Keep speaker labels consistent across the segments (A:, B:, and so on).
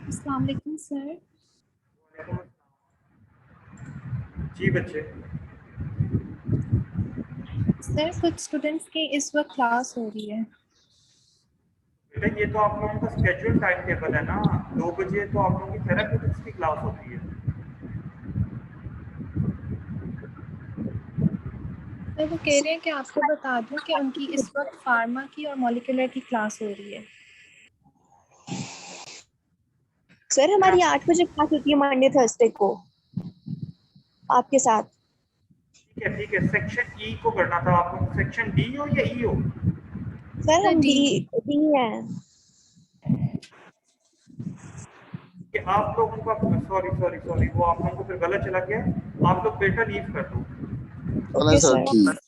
A: अस्सलाम वालेकुम सर।
B: जी बच्चे।
A: सर कुछ स्टूडेंट्स की इस वक्त क्लास हो रही है।
B: बेटा ये तो आप लोगों का स्केड्यूल टाइम टेबल है ना, 2 बजे तो आप लोगों की थेरेपटिक्स की क्लास होती है।
A: सर वो कह रहे हैं कि आपको बता दूं कि उनकी इस वक्त फार्मा की और मॉलिक्यूलर की क्लास हो रही है।
C: सर हमारी 8 बजे क्लास होती है मंडे थर्सडे को आपके साथ।
B: ठीक है, सेक्शन ई को करना था आप लोग। सेक्शन डी हो या ई हो?
C: सर हम
A: डी
C: डी हैं।
B: कि आप लोगों का सॉरी सॉरी सॉरी वो आप लोगों को फिर गलत चला गया। आप लोग बेटा लीव कर दो।
C: Okay sir.
D: ठीक।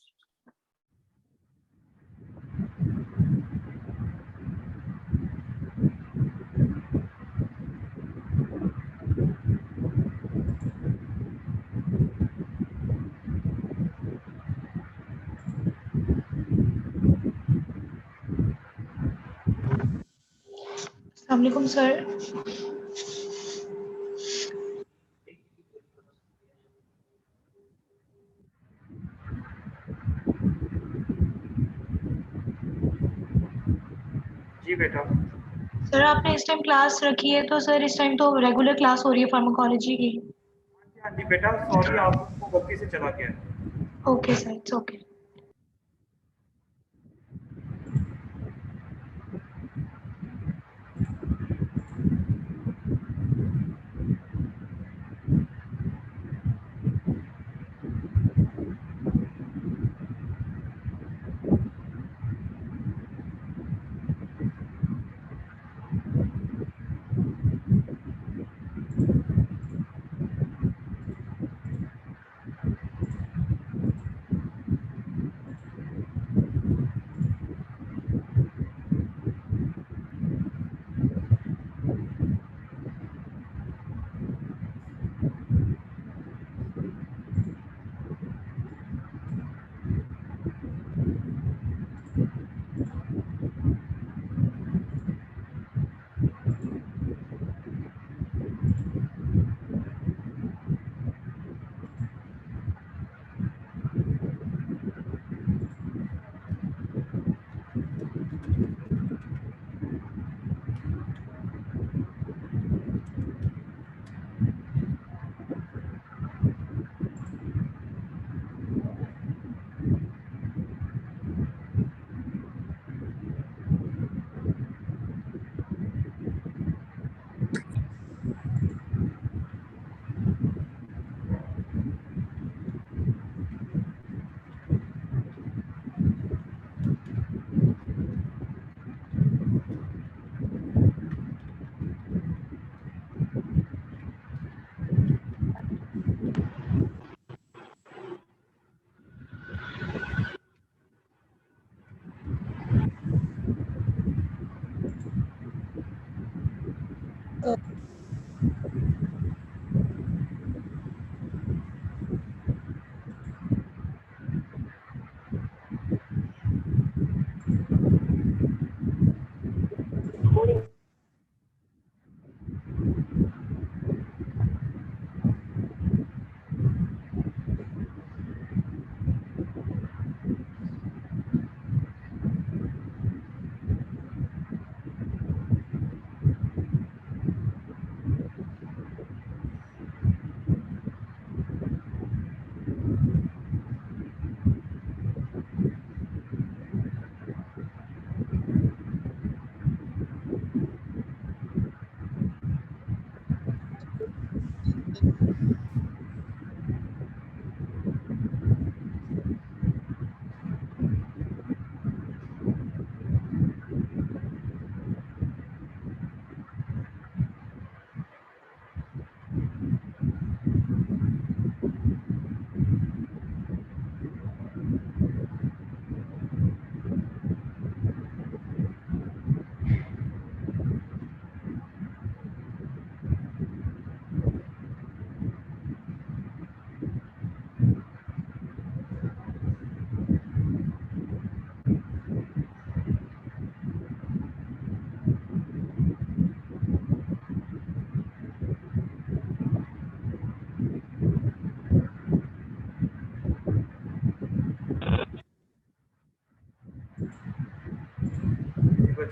E: अस्सलाम वालेकुम सर।
B: जी बेटा।
E: सर आपने इस टाइम क्लास रखी है तो सर इस टाइम तो रेगुलर क्लास हो रही है फार्माकोलॉजी की।
B: हाँ जी बेटा, सॉरी आप लोगों को गलती से चला गया।
E: Okay sir, it's okay.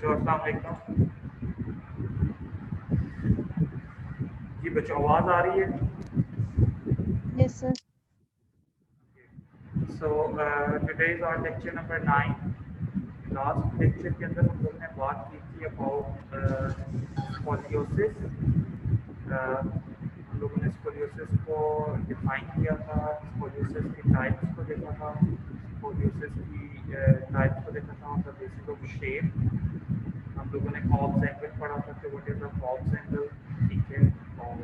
B: बच्चों अस्सलाम वालेकुम। जी बच्चों आवाज आ रही है?
C: Yes, sir.
B: So today is our lecture number 9. Last lecture के अंदर हम लोगों ने बात की थी अबाउट स्कोलियोसिस। हम लोगों ने स्कोलियोसिस को डिफाइन किया था, स्कोलियोसिस की टाइप्स को देखा था, स्कोलियोसिस की टाइप्स को देखा था, on the basis of shape. हम लोगों ने फॉल्स एंगल पढ़ा था कि what is the false angle, ठीक है। और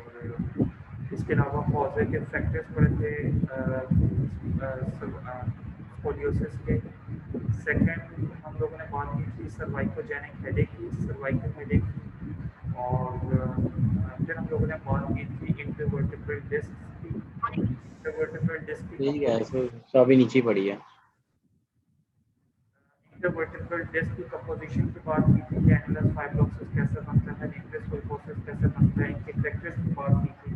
B: इसके अलावा पॉजिटिव फैक्टर्स पढ़े थे स्कोलियोसिस के। सेकंड हम लोगों ने बात की थी सर्वाइकोजेनिक हेडेक की, सर्वाइकल हेडेक की। और फिर हम लोगों ने बात की थी इंटरवर्टिब्रल डिस्क की। इंटरवर्टिब्रल डिस्क की
D: ठीक है, तो अभी नीचे पड़ी है।
B: इंटरवर्टिब्रल डिस्क की कंपोजिशन की बात की थी, कैनुलस फाइब्रोसिस कैसे बनता है, न्यूक्लियस पल्पोसिस कैसे बनता है, इनके फैक्टर्स की बात की थी।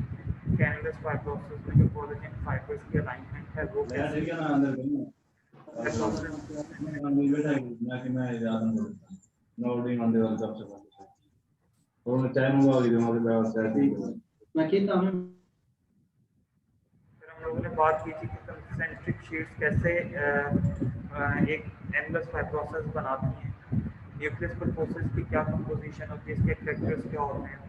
B: कैनुलस फाइब्रोसिस में जो कोलेजन फाइबर्स की अलाइनमेंट है वो कैसे फिर हम लोगों ने बात की थी कि कंसेंट्रिक शीट्स कैसे एक एंडलेस फाइब्रोसिस बनाती हैं, न्यूक्लियस पल्पोसिस की क्या कंपोजिशन होती है, इसके फैक्टर्स क्या होते हैं।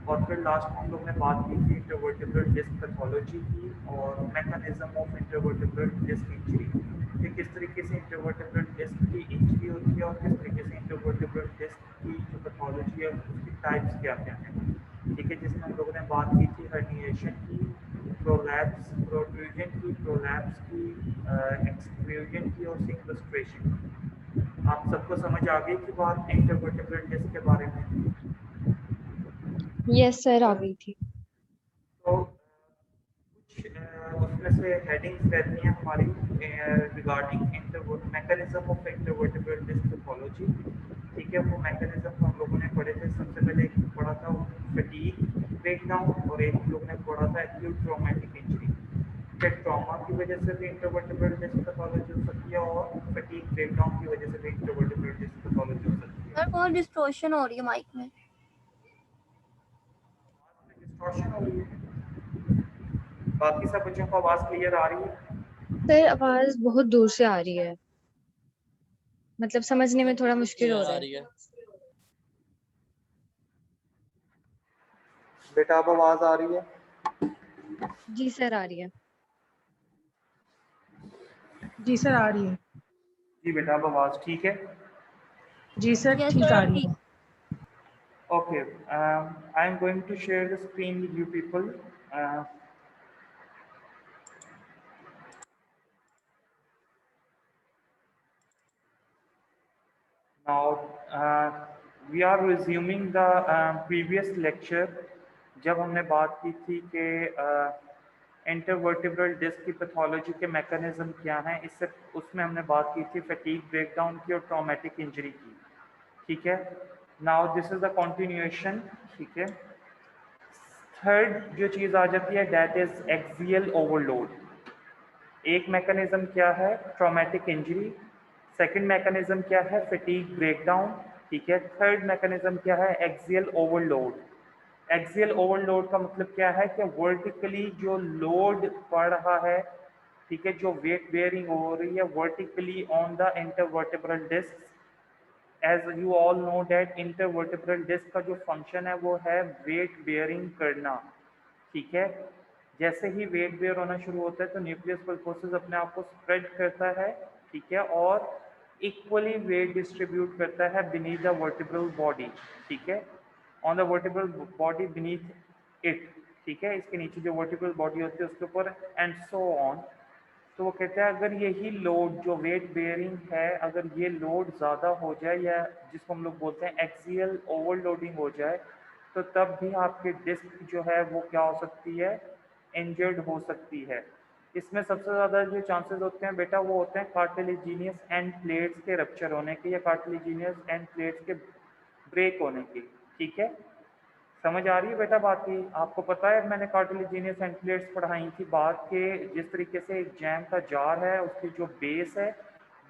B: और फिर लास्ट में हम लोगों ने बात की थी इंटरवर्टिब्रल डिस्क पैथोलॉजी की और mechanism of intervertebral disc injury, कि किस तरीके से इंटरवर्टिब्रल डिस्क की इंजरी होती है और किस तरीके से इंटरवर्टिब्रल डिस्क की जो पैथोलॉजी है उसकी टाइप्स क्या क्या हैं, ठीक है। जिसमें हम लोगों ने बात की थी हर्निएशन की, प्रोलैप्स प्रोट्रूजन की, प्रोलैप्स की, एक्सट्रूजन की और सिक्वेस्ट्रेशन की। आप सबको समझ आ गई कि बात इंटरवर्टिब्रल डिस्क के बारे में?
C: Yes, sir. आ गई थी.
B: तो कुछ उसमें से हेडिंग्स रहती हैं हमारी regarding mechanism of intervertebral disc pathology, ठीक है। वो मैकेनिज्म हम लोगों ने पढ़े थे। सबसे पहले एक पढ़ा था फटीग ब्रेकडाउन और एक लोगों ने पढ़ा था एक्यूट ट्रॉमेटिक इंजरी। फिर ट्रॉमा की वजह से भी इंटरवर्टिब्रल डिस्क पैथोलॉजी हो सकती है और फटीग ब्रेकडाउन की वजह से भी इंटरवर्टिब्रल डिस्क पैथोलॉजी हो सकती है।
F: सर बहुत डिस्टॉर्शन हो रही है माइक में।
B: डिस्टॉर्शन हो रही है? बाकी सब बच्चों को आवाज क्लियर आ रही है?
G: सर आवाज बहुत दूर से आ रही है, मतलब समझने में थोड़ा मुश्किल हो रहा है।
B: बेटा अब आवाज आ रही है?
G: जी सर आ रही है।
H: जी सर आ रही है।
B: जी बेटा अब आवाज ठीक है?
H: जी सर
F: Yes,
H: ठीक
F: sir,
H: आ रही है।
B: Okay, I am going to share the screen with you people. Now we are resuming the previous lecture. जब हमने बात की थी कि इंटरवर्टिब्रल डिस्क की पैथोलॉजी के मैकेनिज्म क्या हैं, इससे उसमें हमने बात की थी फटीग ब्रेकडाउन की और ट्रॉमेटिक इंजरी की, ठीक है। Now this is the continuation, ठीक है। थर्ड जो चीज़ आ जाती है दैट इज एक्सियल ओवरलोड। एक मैकेनिज्म क्या है, ट्रॉमेटिक इंजरी। सेकंड मैकेनिज्म क्या है, फटीग ब्रेकडाउन, ठीक है। थर्ड मैकेनिज्म क्या है, एक्सियल ओवरलोड। एक्सियल ओवरलोड का मतलब क्या है कि वर्टिकली जो लोड पड़ रहा है, ठीक है, जो वेट बेयरिंग हो रही है vertically on the intervertebral disc. As you all know that intervertebral disc का जो फंक्शन है वो है वेट बेयरिंग करना, ठीक है। जैसे ही वेट बेयर होना शुरू होता है तो न्यूक्लियस पल्पोसिस अपने आप को स्प्रेड करता है, ठीक है, और इक्वली वेट डिस्ट्रीब्यूट करता है बीनीथ द वर्टिब्रल बॉडी, ठीक है, on the vertebral body beneath it, ठीक है, इसके नीचे जो वर्टिब्रल बॉडी होती है उसके ऊपर एंड सो ऑन। तो वो कहते हैं अगर यही लोड जो वेट बेयरिंग है, अगर ये लोड ज़्यादा हो जाए या जिसको हम लोग बोलते हैं एक्सियल ओवरलोडिंग हो जाए, तो तब भी आपकी डिस्क जो है वो क्या हो सकती है, इंजर्ड हो सकती है। इसमें सबसे ज़्यादा जो चांसेस होते हैं बेटा वो होते हैं कार्टिलेजिनियस एंड प्लेट्स के रप्चर होने के या कार्टिलेजिनियस एंड प्लेट्स के ब्रेक होने के, ठीक है। समझ आ रही है बेटा बात की? आपको पता है मैंने कार्टिलेजिनियस एंड प्लेट्स पढ़ाई थी बात के, जिस तरीके से एक जैम का जार है उसकी जो बेस है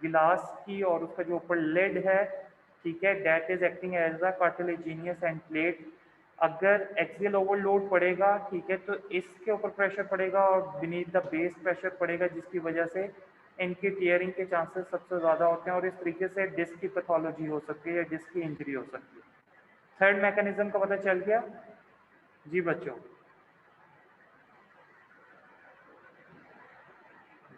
B: गिलास की और उसका जो ऊपर लेड है, ठीक है, that is acting as a cartilaginous end plate. अगर एक्सियल ओवरलोड पड़ेगा, ठीक है, तो इसके ऊपर प्रेशर पड़ेगा और बीनीथ द बेस प्रेशर पड़ेगा, जिसकी वजह से इनकी टीयरिंग के चांसेस सबसे ज़्यादा होते हैं और इस तरीके से डिस्क की पैथोलॉजी हो सकती है या डिस्क की इंजरी हो सकती है। थर्ड मैकेनिज्म का पता चल गया जी बच्चों?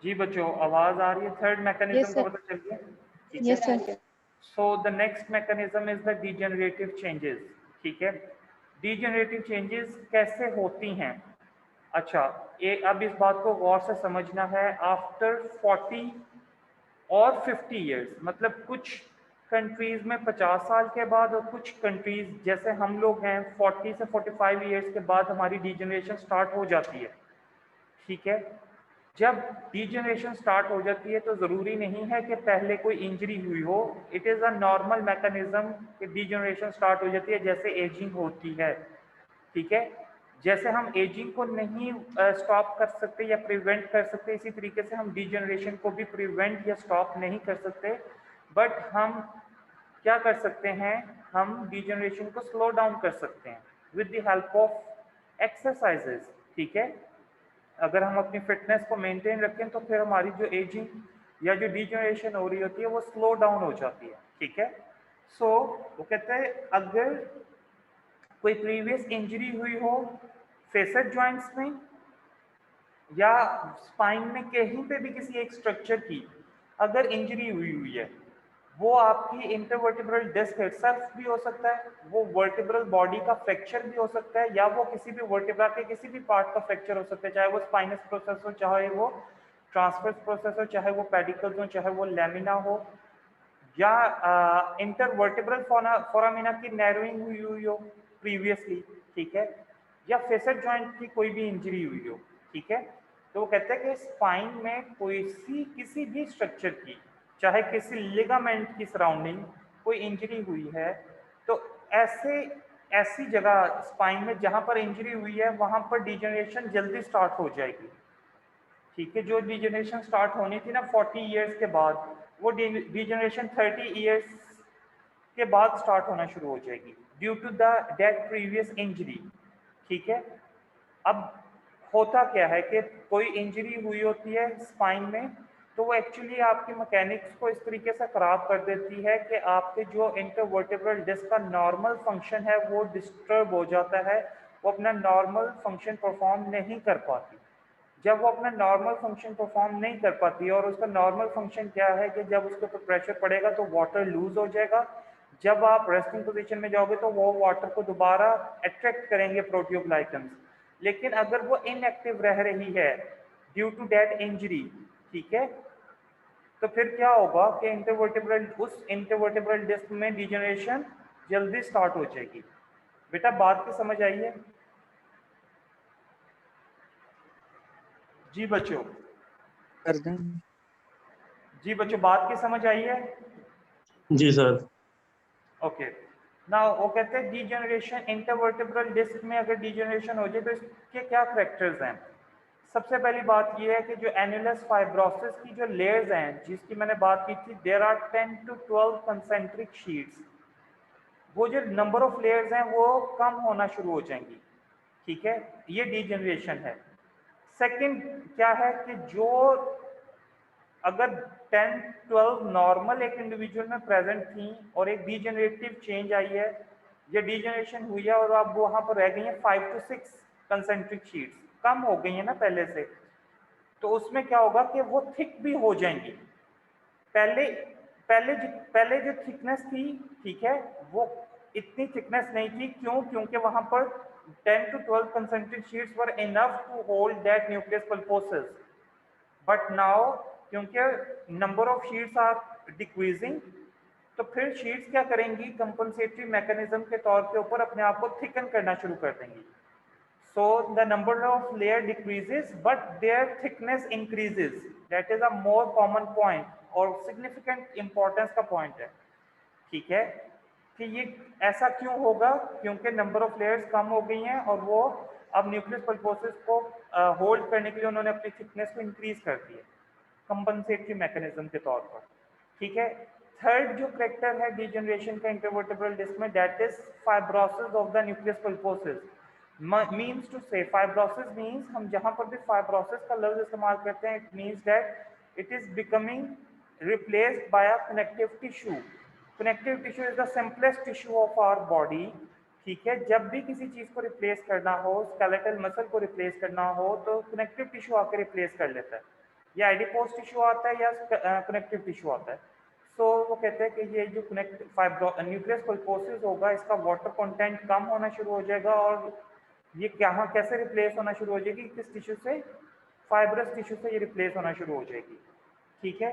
B: जी बच्चों, आवाज आ रही है? थर्ड मैकेनिज्म का पता चल गया? ठीक है।
G: Yes sir.
B: So the next mechanism is the degenerative changes. ठीक है, डीजेनरेटिव चेंजेस कैसे होती हैं? अच्छा, ये अब इस बात को गौर से समझना है। आफ्टर 40 और 50 इयर्स, मतलब कुछ कंट्रीज में 50 साल के बाद और कुछ कंट्रीज जैसे हम लोग हैं 40 से 45 इयर्स के बाद हमारी डीजेनरेशन स्टार्ट हो जाती है। ठीक है, जब डीजेनरेशन स्टार्ट हो जाती है तो ज़रूरी नहीं है कि पहले कोई इंजरी हुई हो। It is a normal mechanism कि डीजेनरेशन स्टार्ट हो जाती है जैसे एजिंग होती है। ठीक है, जैसे हम एजिंग को नहीं स्टॉप कर सकते या प्रिवेंट कर सकते, इसी तरीके से हम डीजेनरेशन को भी प्रिवेंट या स्टॉप नहीं कर सकते, बट हम क्या कर सकते हैं, हम डीजेनरेशन को स्लो डाउन कर सकते हैं with the help of exercises. ठीक है, अगर हम अपनी फिटनेस को मेंटेन रखें तो फिर हमारी जो एजिंग या जो डीजेनरेशन हो रही होती है वो स्लो डाउन हो जाती है। ठीक है, सो वो कहते हैं अगर कोई प्रीवियस इंजरी हुई हो फेसेट जॉइंट्स में या स्पाइन में कहीं पे भी किसी एक स्ट्रक्चर की अगर इंजरी हुई है, वो आपकी इंटरवर्टिब्रल डिस्क इटसेल्फ भी हो सकता है, वो वर्टिब्रल बॉडी का फ्रैक्चर भी हो सकता है, या वो किसी भी वर्टिब्रा के किसी भी पार्ट का फ्रैक्चर हो सकता है, चाहे वो स्पाइनस प्रोसेस हो, चाहे वो ट्रांसवर्स प्रोसेस हो, चाहे वो पेडिकल्स हो, चाहे वो लैमिना हो, या इंटरवर्टिब्रल फोरामिना की नैरोइंग हुई हो प्रीवियसली। ठीक है, या फेसेट जॉइंट की कोई भी इंजरी हुई हो। ठीक है, तो वो कहते हैं कि स्पाइन में कोई सी किसी भी स्ट्रक्चर की, चाहे किसी लिगामेंट की सराउंडिंग कोई इंजरी हुई है, तो ऐसी जगह स्पाइन में जहां पर इंजरी हुई है वहां पर डिजेनरेशन जल्दी स्टार्ट हो जाएगी। ठीक है, जो डिजेनरेशन स्टार्ट होनी थी ना 40 इयर्स के बाद, वो डिजेनरेशन 30 इयर्स के बाद स्टार्ट होना शुरू हो जाएगी due to the that previous injury. ठीक है, अब होता क्या है कि कोई इंजरी हुई होती है स्पाइन में, तो वो एक्चुअली आपकी मैकेनिक्स को इस तरीके से ख़राब कर देती है कि आपके जो इंटरवर्टिब्रल डिस्क का नॉर्मल फंक्शन है वो डिस्टर्ब हो जाता है, वो अपना नॉर्मल फंक्शन परफॉर्म नहीं कर पाती। जब वो अपना नॉर्मल फंक्शन परफॉर्म नहीं कर पाती, और उसका नॉर्मल फंक्शन क्या है कि जब उसके ऊपर प्रेशर पड़ेगा तो वाटर लूज हो जाएगा, जब आप रेस्टिंग पोजीशन में जाओगे तो वो वाटर को दोबारा अट्रैक्ट करेंगे प्रोटियोग्लाइकन्स, लेकिन अगर वो इनएक्टिव रह रही है ड्यू टू दैट इंजरी, ठीक है, तो फिर क्या होगा कि उस इंटरवर्टिब्रल डिस्क में डिजेनरेशन जल्दी स्टार्ट हो जाएगी। बेटा बात की समझ आई है? जी बच्चों, जी बच्चों, बात की समझ आई है?
I: जी सर।
B: ओके, नाउ वो कहते हैं डिजेनरेशन इंटरवर्टिब्रल डिस्क में अगर डिजेनरेशन हो जाए तो इसके क्या करैक्टर्स हैं। सबसे पहली बात ये है कि जो एनुलस फाइब्रोसिस की जो लेयर्स हैं जिसकी मैंने बात की थी, there are 10 to 12 concentric sheets, वो जो नंबर ऑफ लेयर्स हैं वो कम होना शुरू हो जाएंगी। ठीक है, ये डिजेनरेशन है। सेकंड क्या है कि जो अगर 10-12 नॉर्मल एक इंडिविजुअल में प्रेजेंट थी और एक डीजेनरेटिव चेंज आई है या डीजेनरेशन हुई है और अब वहां पर रह गई है 5 to 6 कंसेंट्रिक शीट्स, कम हो गई है ना पहले से, तो उसमें क्या होगा कि वो थिक भी हो जाएंगी। पहले पहले जो थिकनेस थी, ठीक है, वो इतनी थिकनेस नहीं थी। क्यों? क्योंकि वहां पर 10 to 12 concentric sheets were enough to hold that nucleus pulposus, but now क्योंकि number of sheets are decreasing, तो फिर शीट्स क्या करेंगी, कंपनसेटरी मैकेनिज्म के तौर के ऊपर अपने आप को थिकन करना शुरू कर देंगी। So the number of layer decreases but their thickness increases. That is a more common point और सिग्निफिकेंट इंपॉर्टेंस का पॉइंट है। ठीक है, कि ये ऐसा क्यों होगा, क्योंकि नंबर ऑफ लेयर्स कम हो गई हैं और वो अब न्यूक्लियस पल्पोसिस को होल्ड करने के लिए उन्होंने अपनी थिकनेस को इंक्रीज कर दी है कंपनसेटरी मैकेनिज्म के तौर पर। ठीक है, थर्ड जो करेक्टर है डीजनरेशन का इंटरवर्टेब्रल डिस्क में, that is fibrosis of the nucleus pulposus. Means to say fibrosis means, हम जहां पर भी फाइब्रोसिस का लफ्ज इस्तेमाल करते हैं, it means that it is becoming replaced by a connective tissue. Connective tissue is the simplest tissue of our body, ठीक है। जब भी किसी चीज को रिप्लेस करना हो, स्केलेटल मसल को रिप्लेस करना हो, तो कनेक्टिव टिश्यू आकर रिप्लेस कर लेता है, या एडिपोज टिश्यू आता है या कनेक्टिव टिश्यू आता है। सो वो कहते हैं कि ये जो न्यूक्लियस पल्पोसिस होगा, इसका वाटर कंटेंट कम होना शुरू हो जाएगा, और ये क्या कैसे रिप्लेस होना शुरू हो जाएगी, किस टिश्यू से, फाइब्रस टिश्यू से ये रिप्लेस होना शुरू हो जाएगी, ठीक है।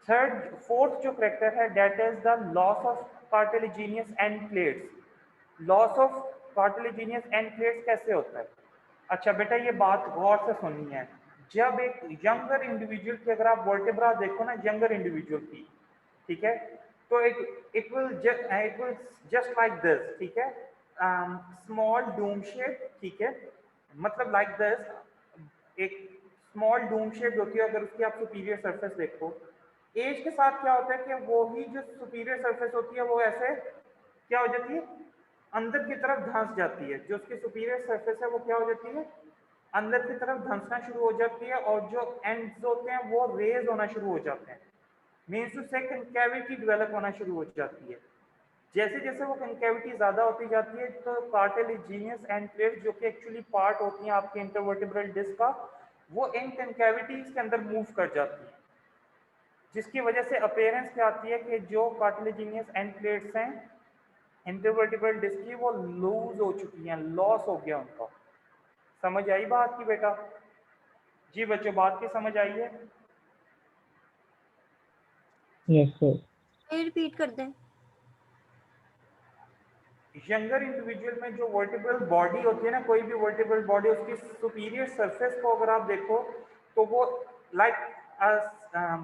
B: फोर्थ जो करेक्टर है, that is the loss of cartilaginous and plates. Loss of cartilaginous and plates कैसे होता है? अच्छा बेटा, ये बात गौर से सुननी है। जब एक यंगर इंडिविजुअल की अगर आप वर्टेब्रा देखो ना, यंगर इंडिविजुअल की, ठीक है, तो it will just like this, ठीक है, स्मॉल डूम शेप, ठीक है, मतलब लाइक दिस, एक स्मॉल डूम शेप होती है। अगर उसकी आप सुपीरियर सरफेस देखो, एज के साथ क्या होता है कि वो ही जो सुपीरियर सरफेस होती है वो ऐसे क्या हो जाती है, अंदर की तरफ धंस जाती है। जो उसकी सुपीरियर सरफेस है वो क्या हो जाती है, अंदर की तरफ धंसना शुरू हो जाती है, और जो एंड्स होते हैं वो रेज होना शुरू हो जाते हैं। मीन्स टू से कनकैविटी डेवलप होना शुरू हो जाती है। जैसे जैसे वो कनकैविटी ज़्यादा होती जाती है, तो कार्टिलेजिनियस एंड प्लेट्स जो कि एक्चुअली पार्ट होती हैं आपके इंटरवर्टेब्रल डिस्क का, वो इन कनकैविटीज के अंदर मूव कर जाती है, जिसकी वजह से अपीयरेंस क्या आती है कि जो कार्टिलेजिनियस एंड प्लेट्स हैं इंटरवर्टेब्रल डिस्क की, वो लूज हो चुकी हैं, लॉस हो गया उनका। समझ आई बात की बेटा? जी बच्चों, बात की समझ आई है?
I: Yes sir.
F: फिर रिपीट कर दें।
B: यंगर इंडिविजुअल में जो वर्टिब्रल बॉडी होती है ना, कोई भी वर्टिब्रल बॉडी, उसकी सुपीरियर सरफेस को अगर आप देखो तो वो लाइक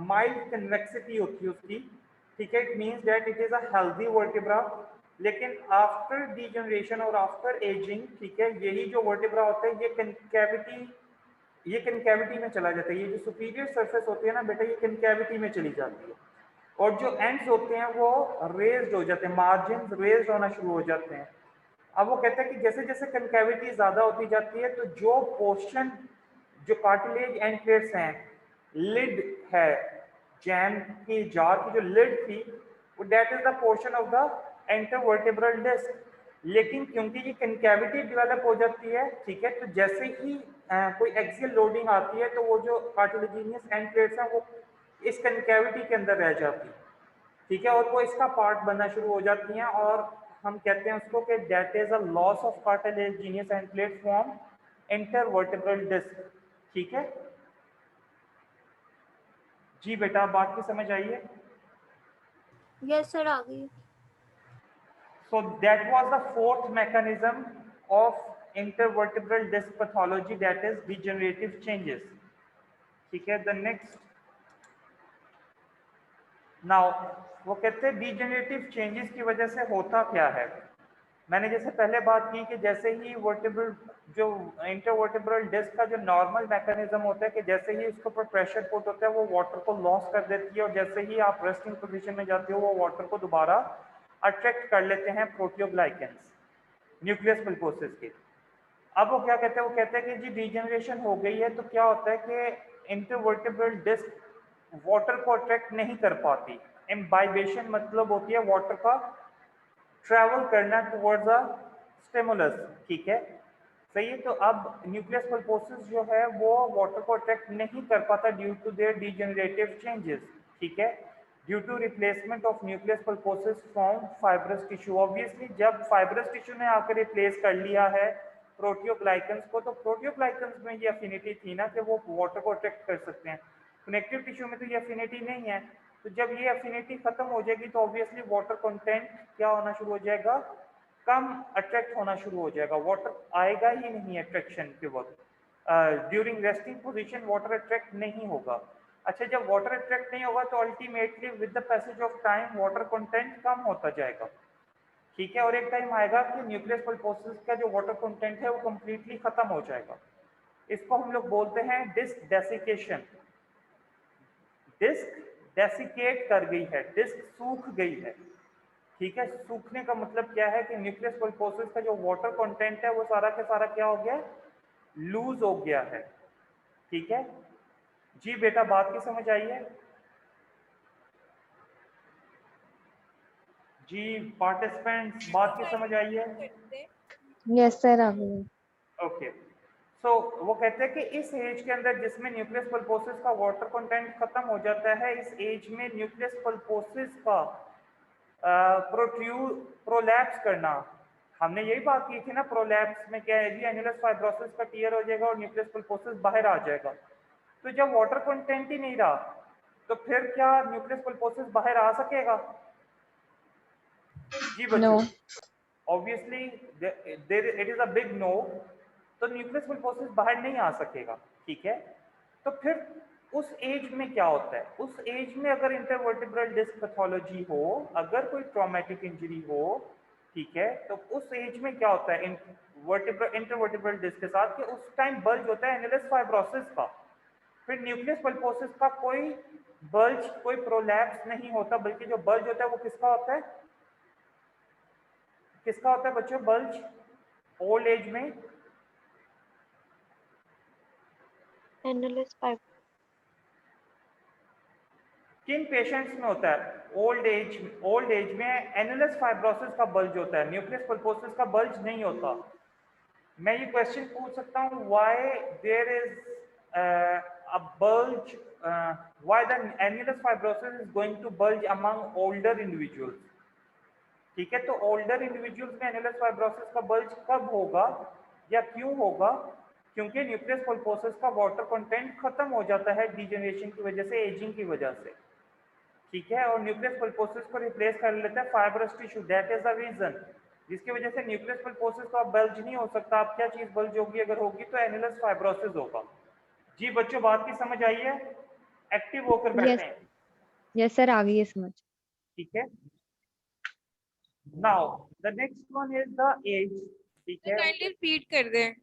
B: माइल्ड कन्वेक्सिटी होती है उसकी, ठीक है। It means that it is a healthy vertebra. लेकिन आफ्टर डीजनरेशन और आफ्टर एजिंग, ठीक है, यही जो वर्टिब्रा होता है ये कनकैविटी में चला जाता है। ये जो सुपीरियर सरफेस होती है ना बेटा, ये कनकैविटी में चली जाती है, और जो एंड्स होते हैं वो रेज्ड हो जाते हैं, मार्जिन रेज्ड होना शुरू हो जाते हैं। अब वो कहते हैं कि जैसे जैसे कनकैविटी ज़्यादा होती जाती है, तो जो पोर्शन जो कार्टिलेज एंड प्लेट्स हैं, लिड है, जैम की जार की जो लिड थी, वो that is the portion of the intervertebral disc. लेकिन क्योंकि ये कनकैविटी डेवलप हो जाती है, ठीक है, तो जैसे ही कोई एक्सियल लोडिंग आती है, तो वो जो कार्टिलेजिनियस एंड प्लेट्स हैं वो इस कनकैविटी के अंदर रह जाती है, ठीक है, और वो इसका पार्ट बनना शुरू हो जाती हैं, और हम कहते हैं उसको कि that is a loss of cartilaginous end plate from intervertebral disc, ठीक है। जी बेटा, बात की समझ आई है?
F: यस सर, आ गई।
B: So that was the fourth mechanism of intervertebral disc pathology, that is degenerative changes, ठीक है। The next, now वो कहते हैं डिजेनरेटिव चेंजेस की वजह से होता क्या है। मैंने जैसे पहले बात की कि जैसे ही वर्टेब्रल जो इंटरवर्टेब्रल डिस्क का जो नॉर्मल मैकेनिज्म होता है कि जैसे ही उसके ऊपर प्रेशर पुट होता है वो वाटर को लॉस कर देती है, और जैसे ही आप रेस्टिंग पोजीशन में जाते हो वो वाटर को दोबारा अट्रैक्ट कर लेते हैं प्रोटियोग्लाइकेंस न्यूक्लियस पल्पोसिस के। अब वो क्या कहते हैं, वो कहते हैं कि जी डिजेनरेशन हो गई है, तो क्या होता है कि इंटरवर्टेब्रल डिस्क वाटर को अट्रैक्ट नहीं कर पाती। इम्बाइबेशन मतलब होती है वाटर का ट्रैवल करना टुवर्ड्स अ स्टिमुलस, ठीक है, सही है। तो अब न्यूक्लियस पल्पोसिस जो है वो वाटर को अट्रैक्ट नहीं कर पाता due to their degenerative changes, ठीक है, due to replacement of nucleus pulposus from fibrous tissue. Obviously जब फाइब्रस टिश्यू ने आकर रिप्लेस कर लिया है प्रोटियोग्लाइकेंस को, तो प्रोटियोग्लाइकेंस में ये अफिनिटी थी ना कि वो वाटर को अट्रैक्ट कर सकते हैं। कनेक्टिव टिश्यू में तो ये अफिनिटी नहीं है, तो जब ये अफिनिटी खत्म हो जाएगी तो ऑब्वियसली वाटर कंटेंट क्या होना शुरू हो जाएगा, कम अट्रैक्ट होना शुरू हो जाएगा, वाटर आएगा ही नहीं अट्रैक्शन के वक्त। During resting position water attract नहीं होगा। अच्छा, जब वाटर अट्रैक्ट नहीं होगा तो ultimately with the passage of time water content कम होता जाएगा, ठीक है, और एक टाइम आएगा कि न्यूक्लियस पल्पोसिस का जो वाटर कंटेंट है वो कंप्लीटली खत्म हो जाएगा। इसको हम लोग बोलते हैं डिस्क डेसिकेशन। डिस्क डेसिकेट कर गई है, डिस्क सूख गई है। ठीक है, सूखने का मतलब क्या है कि न्यूक्लियस पल्पोसिस का जो वाटर कंटेंट है वो सारा का सारा क्या हो गया, लूज हो गया है। ठीक है जी बेटा, बात की समझ आई है जी? पार्टिसिपेंट्स, बात की समझ आई है?
G: यस सर, आ गई।
B: ओके, सो वो कहते हैं कि इस एज के अंदर जिसमें न्यूक्लियस पल्पोसिस का वाटर कंटेंट खत्म हो जाता है, इस एज में न्यूक्लियस पल्पोसिस का प्रोलैप्स करना, हमने यही बात की थी ना। प्रोलैप्स में क्या है जी, एन्युलस फाइब्रोसिस का टीयर हो जाएगा और न्यूक्लियस पल्पोसिस बाहर आ जाएगा। तो जब वाटर कंटेंट ही नहीं रहा तो फिर क्या न्यूक्लियस पल्पोसिस बाहर आ सकेगा जी बच्चों? Obviously there it is a big no. तो न्यूक्लियस पल्पोसिस बाहर नहीं आ सकेगा। ठीक है, तो फिर उस एज में क्या होता है? उस एज में अगर इंटरवर्टिब्रल डिस्क पैथोलॉजी हो, अगर कोई ट्रॉमेटिक इंजरी हो, ठीक है, तो उस एज में क्या होता है इंटरवर्टिब्रल डिस्क के साथ कि उस टाइम बल्ज होता है एन्युलस फाइब्रोसिस का। फिर न्यूक्लियस पल्पोसिस का कोई बल्ज, कोई प्रोलैप्स नहीं होता, बल्कि जो बल्ज होता है वो किसका होता है? किसका होता है बच्चों बल्ज ओल्ड एज में?
F: एनालिस फाइव
B: किन पेशेंट्स में होता है? ओल्ड एज में एनुलस फाइब्रोसिस का बल्ज होता है, न्यूक्लियस पल्पोसिस का बल्ज नहीं होता। मैं ये क्वेश्चन पूछ सकता हूँ, why there is a bulge, why the annulus fibrosus is going to bulge among older individuals? ठीक है, तो ओल्डर इंडिविजुअल्स में एनुलस फाइब्रोसिस का बल्ज कब होगा या क्यों होगा? क्योंकि न्यूक्लियस पल्पोसिस का वाटर कंटेंट खत्म हो जाता है डिजेनरेशन की वजह से, एजिंग की वजह से। ठीक है, और न्यूक्लियस पल्पोसिस को रिप्लेस कर लेता है fibrous tissue. That is the reason जिसकी वजह से न्यूक्लियस पल्पोसिस का बल्ज नहीं हो सकता। अब क्या चीज बल्ज होगी? अगर होगी तो एनुलस फाइब्रोसिस होगा। जी बच्चों, बात की समझ आई है? एक्टिव होकर बैठे
G: यस
B: हैं।
G: यस सर, आ गई है समझ।
B: ठीक है, now the next one is the age. ठीक है,
J: काइंडली रिपीट कर दें।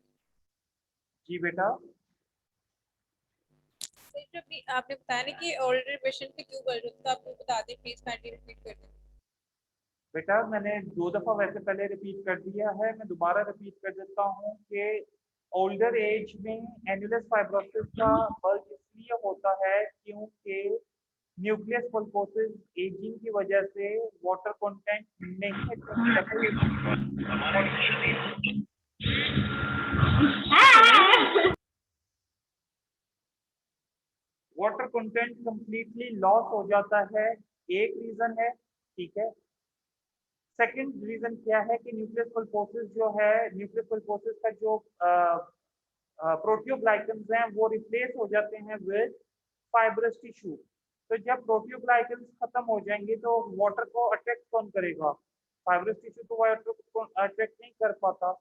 B: जी बेटा।
J: सर जो आपने बताया ना कि ओल्डर पेशेंट पे क्यों बल्ज होता है, आपको बता दें प्लीज, काइंडली रिपीट कर दें।
B: बेटा मैंने 2 दफा वैसे पहले रिपीट कर दिया है, मैं दोबारा रिपीट कर देता हूँ कि ओल्डर एज में एनुलस फाइब्रोसिस का बल्ज इसलिए होता है क्योंकि न्यूक्लियस पल्पोसिस एजिंग की वजह से वाटर कंटेंट नहीं वाटर कंटेंट कंप्लीटली लॉस हो जाता है, एक रीजन है। ठीक है, सेकंड रीजन क्या है कि न्यूक्लियस पल्पोसिस जो है, न्यूक्लियस पल्पोसिस का जो प्रोटियोग्लाइकन्स हैं वो रिप्लेस हो जाते हैं विद फाइब्रस टिश्यू। तो जब प्रोटियोग्लाइकन्स खत्म हो जाएंगे तो वाटर को अट्रैक्ट कौन करेगा? फाइब्रस टिश्यू तो वाटर को अट्रैक्ट नहीं कर पाता।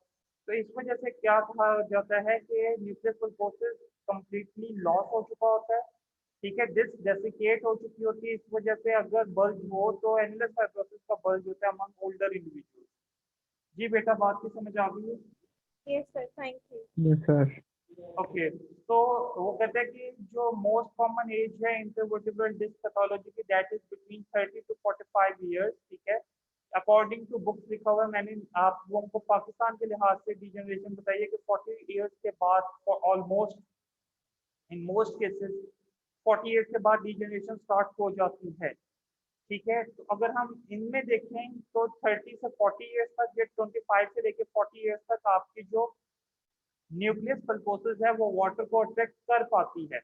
B: तो इस वजह से क्या कहा जाता है कि न्यूक्लियस पल्पोसिस कंप्लीटली लॉस हो चुका होता है। ठीक है, डिस्क डेसिकेट हो चुकी होती है। इस वजह से अगर बल्ज हो तो एनुलस फाइब्रोसिस का बल्ज होता है अमंग ओल्डर इंडिविजुअल। जी बेटा, बात की समझ आ गई है?
F: Yes sir, thank you.
I: Yes sir.
B: Okay, तो वो कहते हैं कि जो मोस्ट कॉमन एज है इंटरवर्टिब्रल डिस्क पैथोलॉजी की, that is between 30 to 45 years. ठीक है, अकॉर्डिंग टू बुक्स लिखा हुआ है। मैंने आप लोगों को पाकिस्तान के लिहाज से डिजेनरेशन बताइए कि 40 ईयर्स के बाद almost in most cases 40 years के बाद डिजेनरेशन स्टार्ट हो जाती है। ठीक है, तो अगर हम इनमें देखें तो 30 से 40 ईयर्स तक या 25 से लेकर 40 ईयर्स तक आपकी जो न्यूक्लियस पल्पोसिस है वो वाटर को अट्रैक्ट कर पाती है।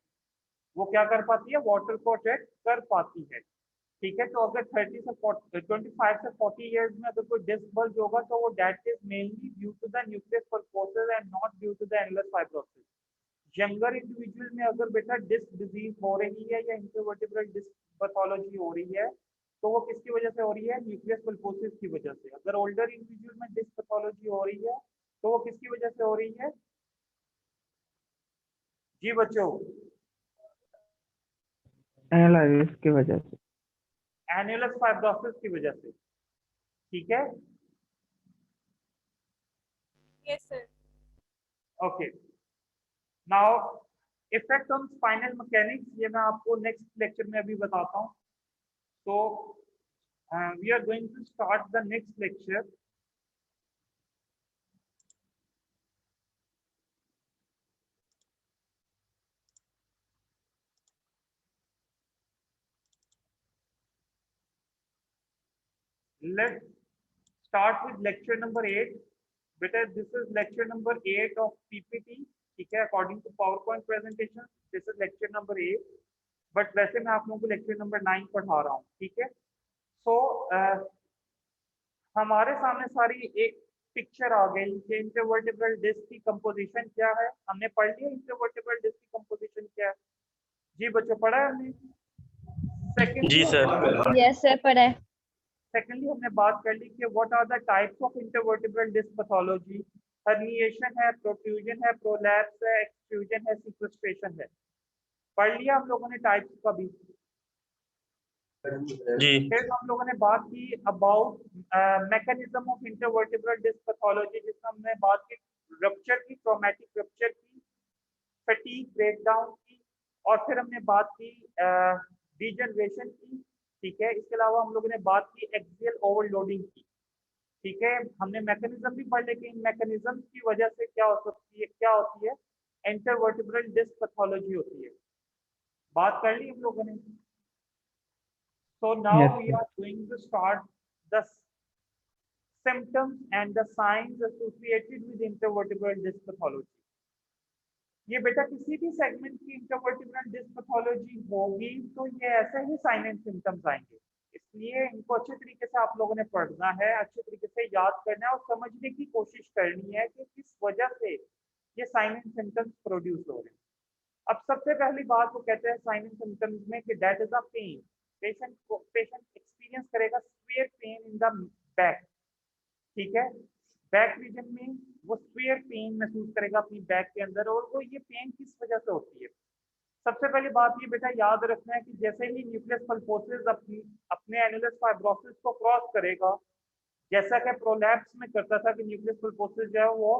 B: वो क्या कर पाती है? वाटर को अट्रैक्ट कर पाती है। ठीक है, तो अगर 25 से 40 ईयर्स में अगर कोई डिस्क बल्ज होगा तो वो that is mainly due to the nucleus pulposus and not due to the annulus fibrosis. Younger individual में अगर बेटा डिस्क डिजीज हो रही है या इंटरवर्टिब्रल डिस्क पैथोलॉजी हो रही है तो वो किसकी वजह से हो रही है? न्यूक्लियस पल्पोसिस की वजह से। अगर ओल्डर इंडिविजुअल में डिस्क पैथोलॉजी हो रही है तो वो किसकी वजह से हो रही है? जी बच्चों,
I: एनालिसिस की वजह से।
B: एनुलस फाइब्रोसिस की वजह से। ठीक है,
J: yes sir.
B: Okay, now effect on spinal mechanics, ये मैं आपको नेक्स्ट लेक्चर में अभी बताता हूँ. तो we are going to start the next lecture. Let's start with lecture number 8. Beta, this is lecture number 8 of PPT. ठीक है, according to PowerPoint presentation, this is lecture number 8. But वैसे मैं आप लोगों को लेक्चर नंबर 9 पढ़ा रहा हूँ. ठीक है, सो हमारे सामने सारी एक पिक्चर आ गई कि इंटरवर्टिब्रल डिस्क की कंपोजिशन क्या है. हमने पढ़ लिया इंटरवर्टिब्रल डिस्क की कंपोजिशन क्या है. जी बच्चों, पढ़ा है हमने. सेकंड
K: जी सर.
G: यस सर, पढ़ा है.
B: सेकेंडली हमने बात कर ली कि what are the types of intervertebral disc pathology. Herniation है, प्रोट्रूजन है, प्रोलैप्स है, एक्सट्रूजन है, सीक्वेस्ट्रेशन है. पढ़ लिया हम लोगों ने टाइप्स का भी.
K: जी.
B: फिर हम लोगों ने बात की about mechanism of intervertebral disc pathology, जिसमें हमने बात की रप्चर की, ट्रॉमेटिक रप्चर की, फटीग ब्रेकडाउन की, और फिर हमने बात की डीजनरेशन की. ठीक है, इसके अलावा हम लोगों ने बात की एक्सियल ओवरलोडिंग की. ठीक है, हमने मैकेनिज्म भी पढ़ लिया कि इन मैकेनिज्म की वजह से क्या हो सकती है, क्या होती है, इंटरवर्टिब्रल डिस्क पैथोलॉजी होती है. बात कर ली हम लोगों ने. So now
I: Yes,
B: we
I: sir.
B: are going to start the symptoms and the signs associated with intervertebral disc pathology. ये बेटा किसी भी सेगमेंट की इंटरवर्टिब्रल डिस्क पैथोलॉजी होगी तो ये ऐसे ही साइन एंड सिम्टम्स आएंगे. इसलिए इनको अच्छे तरीके से आप लोगों ने पढ़ना है, अच्छे तरीके से याद करना है और समझने की कोशिश करनी है कि किस वजह से ये साइन एंड सिम्टम्स प्रोड्यूस हो रहे हैं. अब सबसे पहली बात वो कहते हैं साइन एंड सिम्टम्स में कि that is a pain. Patient experience करेगा square pain in the back. ठीक है, बैक रीजन में वो स्क्वेयर पेन महसूस करेगा अपनी बैक के अंदर. और वो ये पेन किस वजह से होती है. सबसे पहली बात ये बेटा याद रखना है कि जैसे ही न्यूक्लियस पल्पोसिस अपने एनुलस फाइब्रोसिस को क्रॉस करेगा, जैसा कि प्रोलैप्स में करता था कि न्यूक्लियस पल्पोसिस जो है वो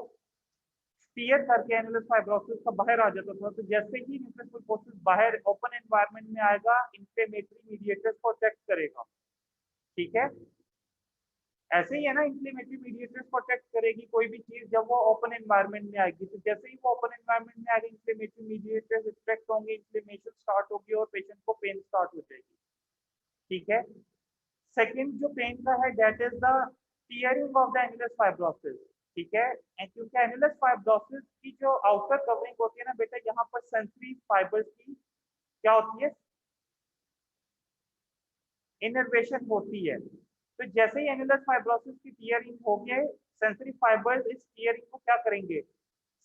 B: स्टीयर करके एनुलस फाइब्रोसिस का बाहर आ जाता था. तो जैसे ही न्यूक्लियस पल्पोसिस बाहर ओपन एनवायरनमेंट में आएगा, इंफ्लेमेटरी मीडिएटर्स को अटैक करेगा. ठीक है, ऐसे ही है ना, इंफ्लेमेटरी मीडिएटर्स को अटैक करेगी कोई भी चीज जब वो ओपन एनवायरनमेंट में आएगी. तो जैसे ही वो ओपन एनवायरनमेंट में आएगी, इंफ्लेमेटरी मीडिएटर्स अटैक होंगे, इंफ्लेमेशन स्टार्ट होगी और पेशेंट को पेन स्टार्ट हो जाएगी. ठीक है, सेकंड जो पेन का है that is the tearing of the annulus fibrosis. ठीक है, क्योंकि एनुलस फाइब्रोसिस की जो आउटर कवरिंग होती है ना बेटा, यहाँ पर सेंसरी फाइबर्स की क्या होती है, इनर्वेशन होती है. तो जैसे ही एनुलस फाइब्रोसिस की टियरिंग हो गई, सेंसरी फाइबर्स इस टियरिंग को क्या करेंगे,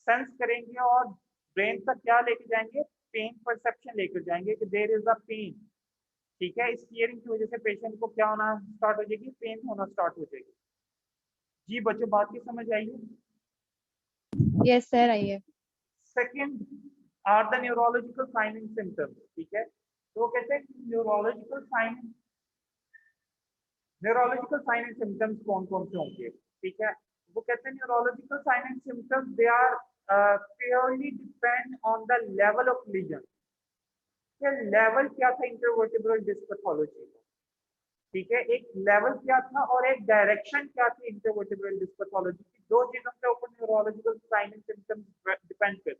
B: सेंस करेंगे और ब्रेन तक क्या लेके जाएंगे, पेन परसेप्शन लेकर जाएंगे कि देयर इज अ पेन. ठीक है, इस टियरिंग की वजह से पेशेंट को क्या होना स्टार्ट हो जाएगी, पेन होना स्टार्ट हो जाएगी. जी बच्चों, बात की समझ आई है.
G: यस सर, आई है.
B: Second are the neurological sign and symptoms. ठीक है, तो वो कहते हैं न्यूरोलॉजिकल साइन एंड सिम्टम्स कौन कौन से होंगे. ठीक है, वो कहते हैं neurological sign and symptoms they are purely depend on the level of lesion. ये लेवल क्या था इंटरवर्टिब्रल डिस्क पैथोलॉजी का. ठीक है, एक लेवल क्या था और एक डायरेक्शन क्या थी इंटरवर्टिब्रल डिस्क पैथोलॉजी की. दो चीजों के ऊपर neurological sign and symptoms depend करते हैं.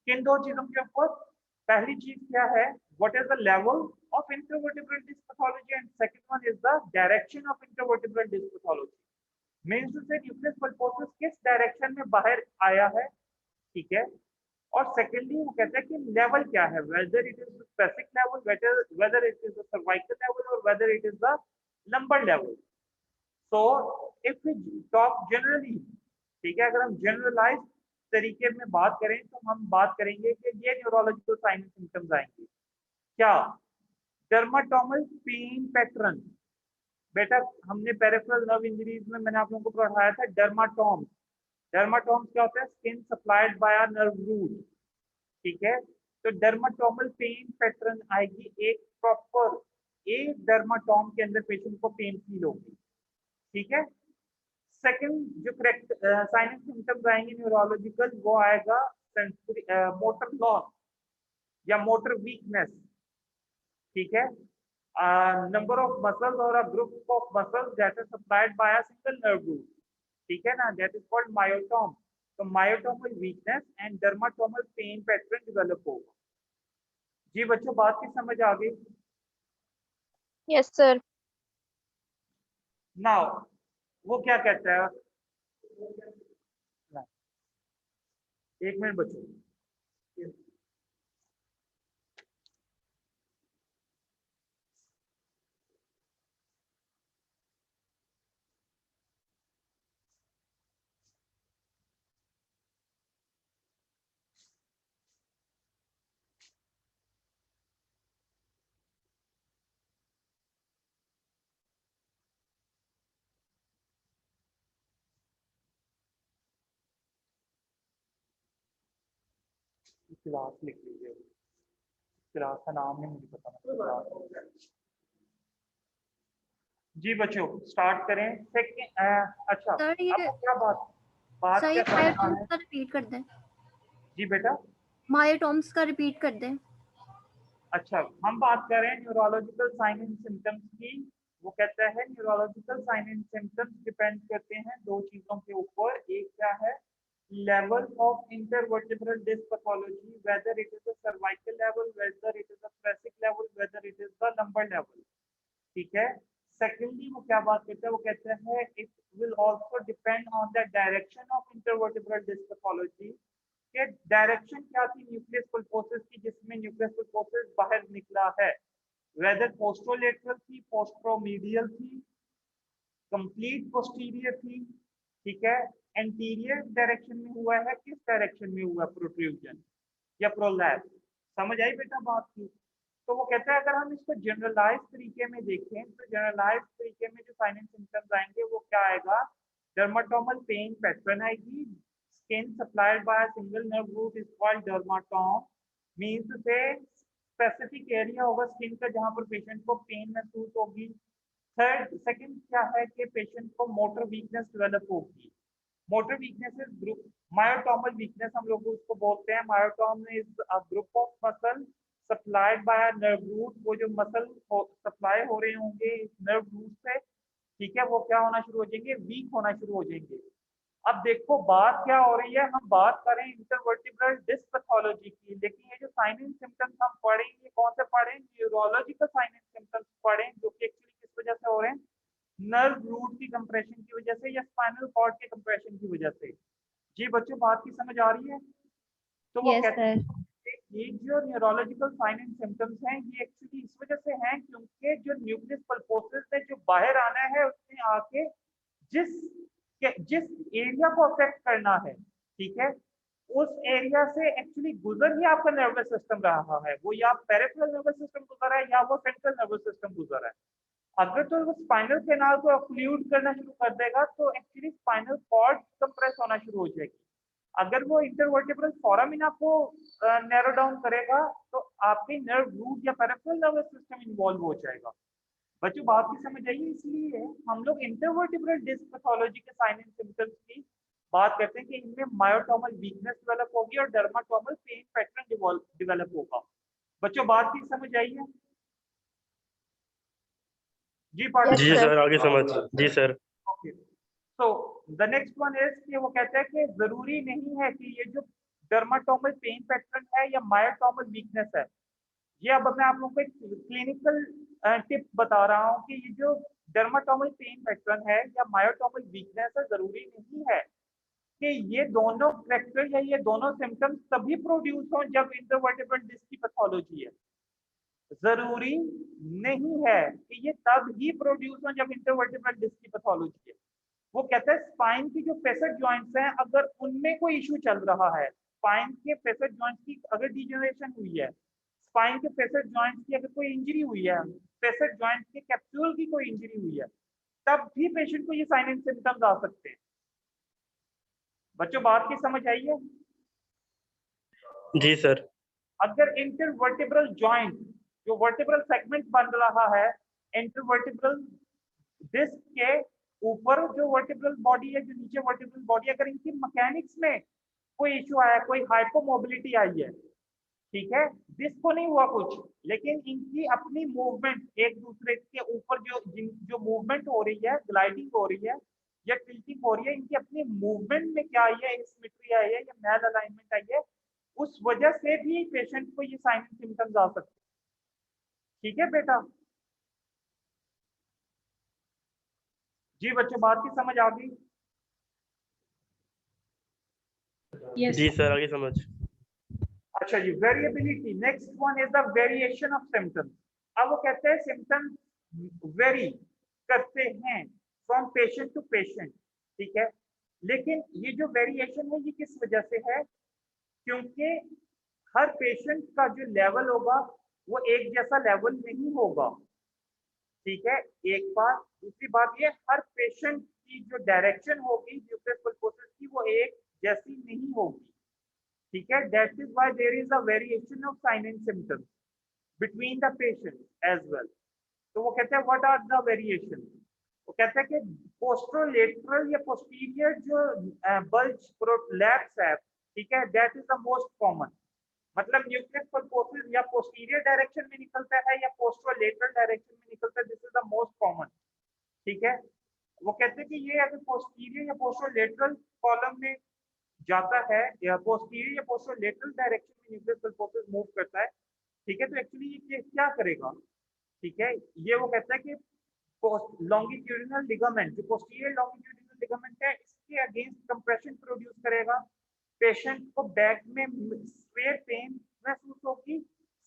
B: किन दो चीजों के ऊपर. पहली चीज क्या है, what is the level of intervertebral disc pathology, and second one is the direction of intervertebral disc pathology. Means से न्यूक्लियस पल्पोसिस किस डायरेक्शन में बाहर आया है. ठीक है, और सेकेंडली वो कहते हैं कि लेवल क्या है, whether it is specific level, whether it is the cervical level और whether it is the lumbar level. So if we talk generally, ठीक है, अगर हम जनरलाइज तरीके में बात करें तो हम बात करेंगे कि ये न्यूरोलॉजिकल साइन एंड सिम्टम्स आएंगे. क्या, डर्माटोमल पेन पैटर्न. बेटा हमने पेरिफेरल नर्व इंजरीज में मैंने आप लोगों को पढ़ाया था डर्माटोम्स. डर्माटोम्स क्या होता है, skin supplied by a nerve root. ठीक है, तो डर्माटोमल पेन पैटर्न आएगी. एक प्रॉपर एक डर्माटोम के अंदर पेशेंट को पेन फील होगी. ठीक है, सेकंड जो करेक्ट साइन एंड सिम्टम्स आएंगे न्यूरोलॉजिकल, वो आएगा सेंसरी मोटर लॉस. या मोटर वीकनेस, ठीक है, नंबर ऑफ मसल्स और a group of muscles that are supplied by a single nerve root, ठीक है ना, दैट इज कॉल्ड मायोटॉम। तो myotomal weakness and dermatomal pain pattern develop होगा। जी बच्चों बात की समझ आ गई?
C: Yes sir.
B: नाउ वो क्या कहता है, एक मिनट बच्चों, क्लास लिख लीजिए, क्लास का नाम नहीं मुझे पता। जी बच्चों स्टार्ट करें। सेकंड अच्छा
F: सर ये
B: अब क्या बात
F: सर
B: क्या
F: ये
B: करना
F: मायोटॉम्स
B: है?
F: का रिपीट कर दें।
B: जी बेटा
F: मायोटॉम्स का रिपीट कर दें।
B: अच्छा हम बात कर रहे हैं न्यूरोलॉजिकल साइन एंड सिम्टम्स की। वो कहता है neurological sign and symptoms depend करते हैं दो चीजों के ऊपर। एक क्या है, level of intervertebral disc pathology, whether it is a cervical level, whether it is a thoracic level, whether it is the lumbar level, ठीक है। सेकेंडली वो क्या बात करता है, वो कहता है it will also depend on the direction of intervertebral disc pathology, के डायरेक्शन क्या थी न्यूक्लियस पल्पोसिस की, जिसमें न्यूक्लियस पल्पोसिस बाहर निकला है, वेदर पोस्टरोलेटरल थी, पोस्ट्रोमीडियल थी, कंप्लीट पोस्टीरियर थी, ठीक है, एंटीरियर डायरेक्शन में हुआ है, किस डायरेक्शन में हुआ, प्रोट्रूजन या प्रोलैप्स। समझ आई बेटा बात की? तो वो कहता है अगर हम इसको जनरलाइज तरीके में देखें तो जनरलाइज तरीके में जो साइन एंड सिम्टम्स आएंगे वो क्या आएगा, डर्माटोमल पेन पैटर्न आएगी, skin supplied by single nerve root is called dermatome, means से स्पेसिफिक एरिया होगा स्किन का जहां पर पेशेंट को पेन महसूस होगी। थर्ड सेकंड क्या है कि पेशेंट को मोटर वीकनेस डेवलप होगी। Motor weakness is group, myotomal weakness हम लोग उसको बोलते हैं। Myotome is a group of muscle supplied by a nerve root, वो जो मसल सप्लाई हो रहे होंगे इस नर्व रूट से, ठीक है, वो क्या होना शुरू हो जाएंगे, वीक होना शुरू हो जाएंगे। अब देखो बात क्या हो रही है, हम बात करें इंटरवर्टिब्रल डिस्क पैथोलॉजी की, लेकिन ये जो साइन एंड सिम्टम्स हम पढ़ेंगे कौन से पढ़ें, न्यूरोलॉजिकल साइन एंड सिम्टम्स पढ़ें, जो कि एक्चुअली किस वजह से हो रहे हैं, नर्व रूट की कंप्रेशन की वजह से या स्पाइनल कॉर्ड के कंप्रेशन की वजह से। जी बच्चों बात की समझ आ रही है? तो वो
G: यस
B: कहते हैं
G: सर।
B: ये जो न्यूरोलॉजिकल साइन एंड सिम्टम्स हैं ये एक्चुअली इस वजह से हैं क्योंकि जो न्यूक्लियस पल्पोसिस ने जो बाहर आना है उसने आके जिस एरिया को अफेक्ट करना है, ठीक है, उस एरिया से एक्चुअली गुजर ही आपका नर्वस सिस्टम रहा है, वो या पेरिफेरल नर्वस सिस्टम गुजर है या वो सेंट्रल नर्वस सिस्टम गुजर है। अगर तो वो स्पाइनल कैनाल को ऑक्लूड करना शुरू कर देगा तो एक्चुअली स्पाइनल कॉर्ड कंप्रेस होना शुरू हो जाएगी। अगर वो इंटरवर्टिब्रल फोरामिना को नैरो डाउन करेगा तो आपके नर्व रूट या पेरिफेरल नर्वस सिस्टम इन्वॉल्व हो जाएगा। बच्चों बात की समझ आइए, इसलिए हम लोग इंटरवर्टिब्रल डिस्क पैथोलॉजी के साइन एंड सिम्टम्स की बात करते हैं कि इनमें मायोटोमल वीकनेस डेवलप होगी और डर्माटोमल पेन पैटर्न डेवलप होगा। बच्चों बात की समझ आइए? जी
C: जी
K: सर आगे समझ। जी सर।
B: ओके, तो द नेक्स्ट वन इज कि वो कहता है कि जरूरी नहीं है कि ये जो डर्माटोमल पेन पैटर्न है या मायोटोमल वीकनेस है, ये अब मैं आप लोगों को एक क्लिनिकल टिप बता रहा हूँ कि ये जो डर्माटोमल पेन पैटर्न है या मायोटोमल वीकनेस है, जरूरी नहीं है कि ये दोनों फैक्टर या ये दोनों सिम्टम्स तभी प्रोड्यूस हो जब इंटरवर्टिब्रल डिस्क की पैथोलॉजी है। जरूरी नहीं है कि ये तब ही प्रोड्यूस हो जब इंटरवर्टिब्रल डिस्क की पैथोलॉजी है। वो कहता है स्पाइन की जो फेसेट जॉइंट्स हैं अगर उनमें कोई इशू चल रहा है, स्पाइन के फेसेट जॉइंट्स की अगर डिजेनरेशन हुई है, स्पाइन के फेसेट जॉइंट्स की अगर कोई इंजरी हुई है, फेसेट जॉइंट्स के कैप्सूल की कोई इंजरी हुई है, तब भी पेशेंट को ये साइन एंड सिम्टम्स आ सकते हैं। बच्चों बात की समझ आई है?
K: जी सर।
B: अगर इंटरवर्टिब्रल जॉइंट जो वर्टिब्रल सेगमेंट बन रहा है इंटरवर्टिब्रल डिस्क के ऊपर, जो वर्टिब्रल बॉडी है जो नीचे वर्टिब्रल बॉडी, अगर इनकी मैकेनिक्स में कोई इशू आया, कोई हाइपोमोबिलिटी आई है, ठीक है, जिसको नहीं हुआ कुछ, लेकिन इनकी अपनी मूवमेंट एक दूसरे के ऊपर जो मूवमेंट हो रही है, ग्लाइडिंग हो रही है या टिल्टिंग हो रही है, इनकी अपनी मूवमेंट में क्या आई है, एसिमेट्री आई है या मैल अलाइनमेंट आई है, उस वजह से भी पेशेंट को ये साइन एंड सिम्टम्स आ सकते हैं। ठीक है बेटा, जी बच्चों बात की समझ आ गई?
K: जी सर आगे समझ।
B: अच्छा जी, variability, next one is the variation of symptoms. अब वो कहते हैं सिम्टम्स वेरी करते हैं फ्रॉम पेशेंट टू पेशेंट, ठीक है, लेकिन ये जो वेरिएशन है ये किस वजह से है? क्योंकि हर पेशेंट का जो लेवल होगा वो एक जैसा लेवल नहीं होगा, ठीक है, एक बात। दूसरी बात ये, हर पेशेंट की जो डायरेक्शन होगी न्यूक्लियस पल्पोसिस की वो एक जैसी नहीं होगी, ठीक है, that is why there is a variation of sign and symptoms between the patient as well. तो वो कहते हैं व्हाट आर द वेरिएशन? वो कहते हैं कि पोस्टरोलेटरल या पोस्टीरियर जो बल्ज प्रोलैप्स है, ठीक है, that is the most common. मतलब न्यूक्लियस पल्पोसिस या पोस्टीरियर डायरेक्शन में निकलता है या पोस्टरोलेटरल डायरेक्शन में निकलता है, this is the most common, ठीक है। वो कहते हैं कि ये अगर पोस्टीरियर या पोस्टरोलेटरल कॉलम में जाता है या पोस्टीरियर या पोस्टरोलेटरल डायरेक्शन में न्यूक्लियस पल्पोसिस मूव करता है, ठीक है, तो एक्चुअली ये क्या करेगा, ठीक है, ये वो कहता है कि लॉन्गिट्यूडिनल लिगामेंट, जो पोस्टीरियर लॉन्गिट्यूडिनल लिगामेंट है, इसके अगेंस्ट कंप्रेशन प्रोड्यूस करेगा, पेशेंट को बैक में स्वेयर पेन महसूस होगी।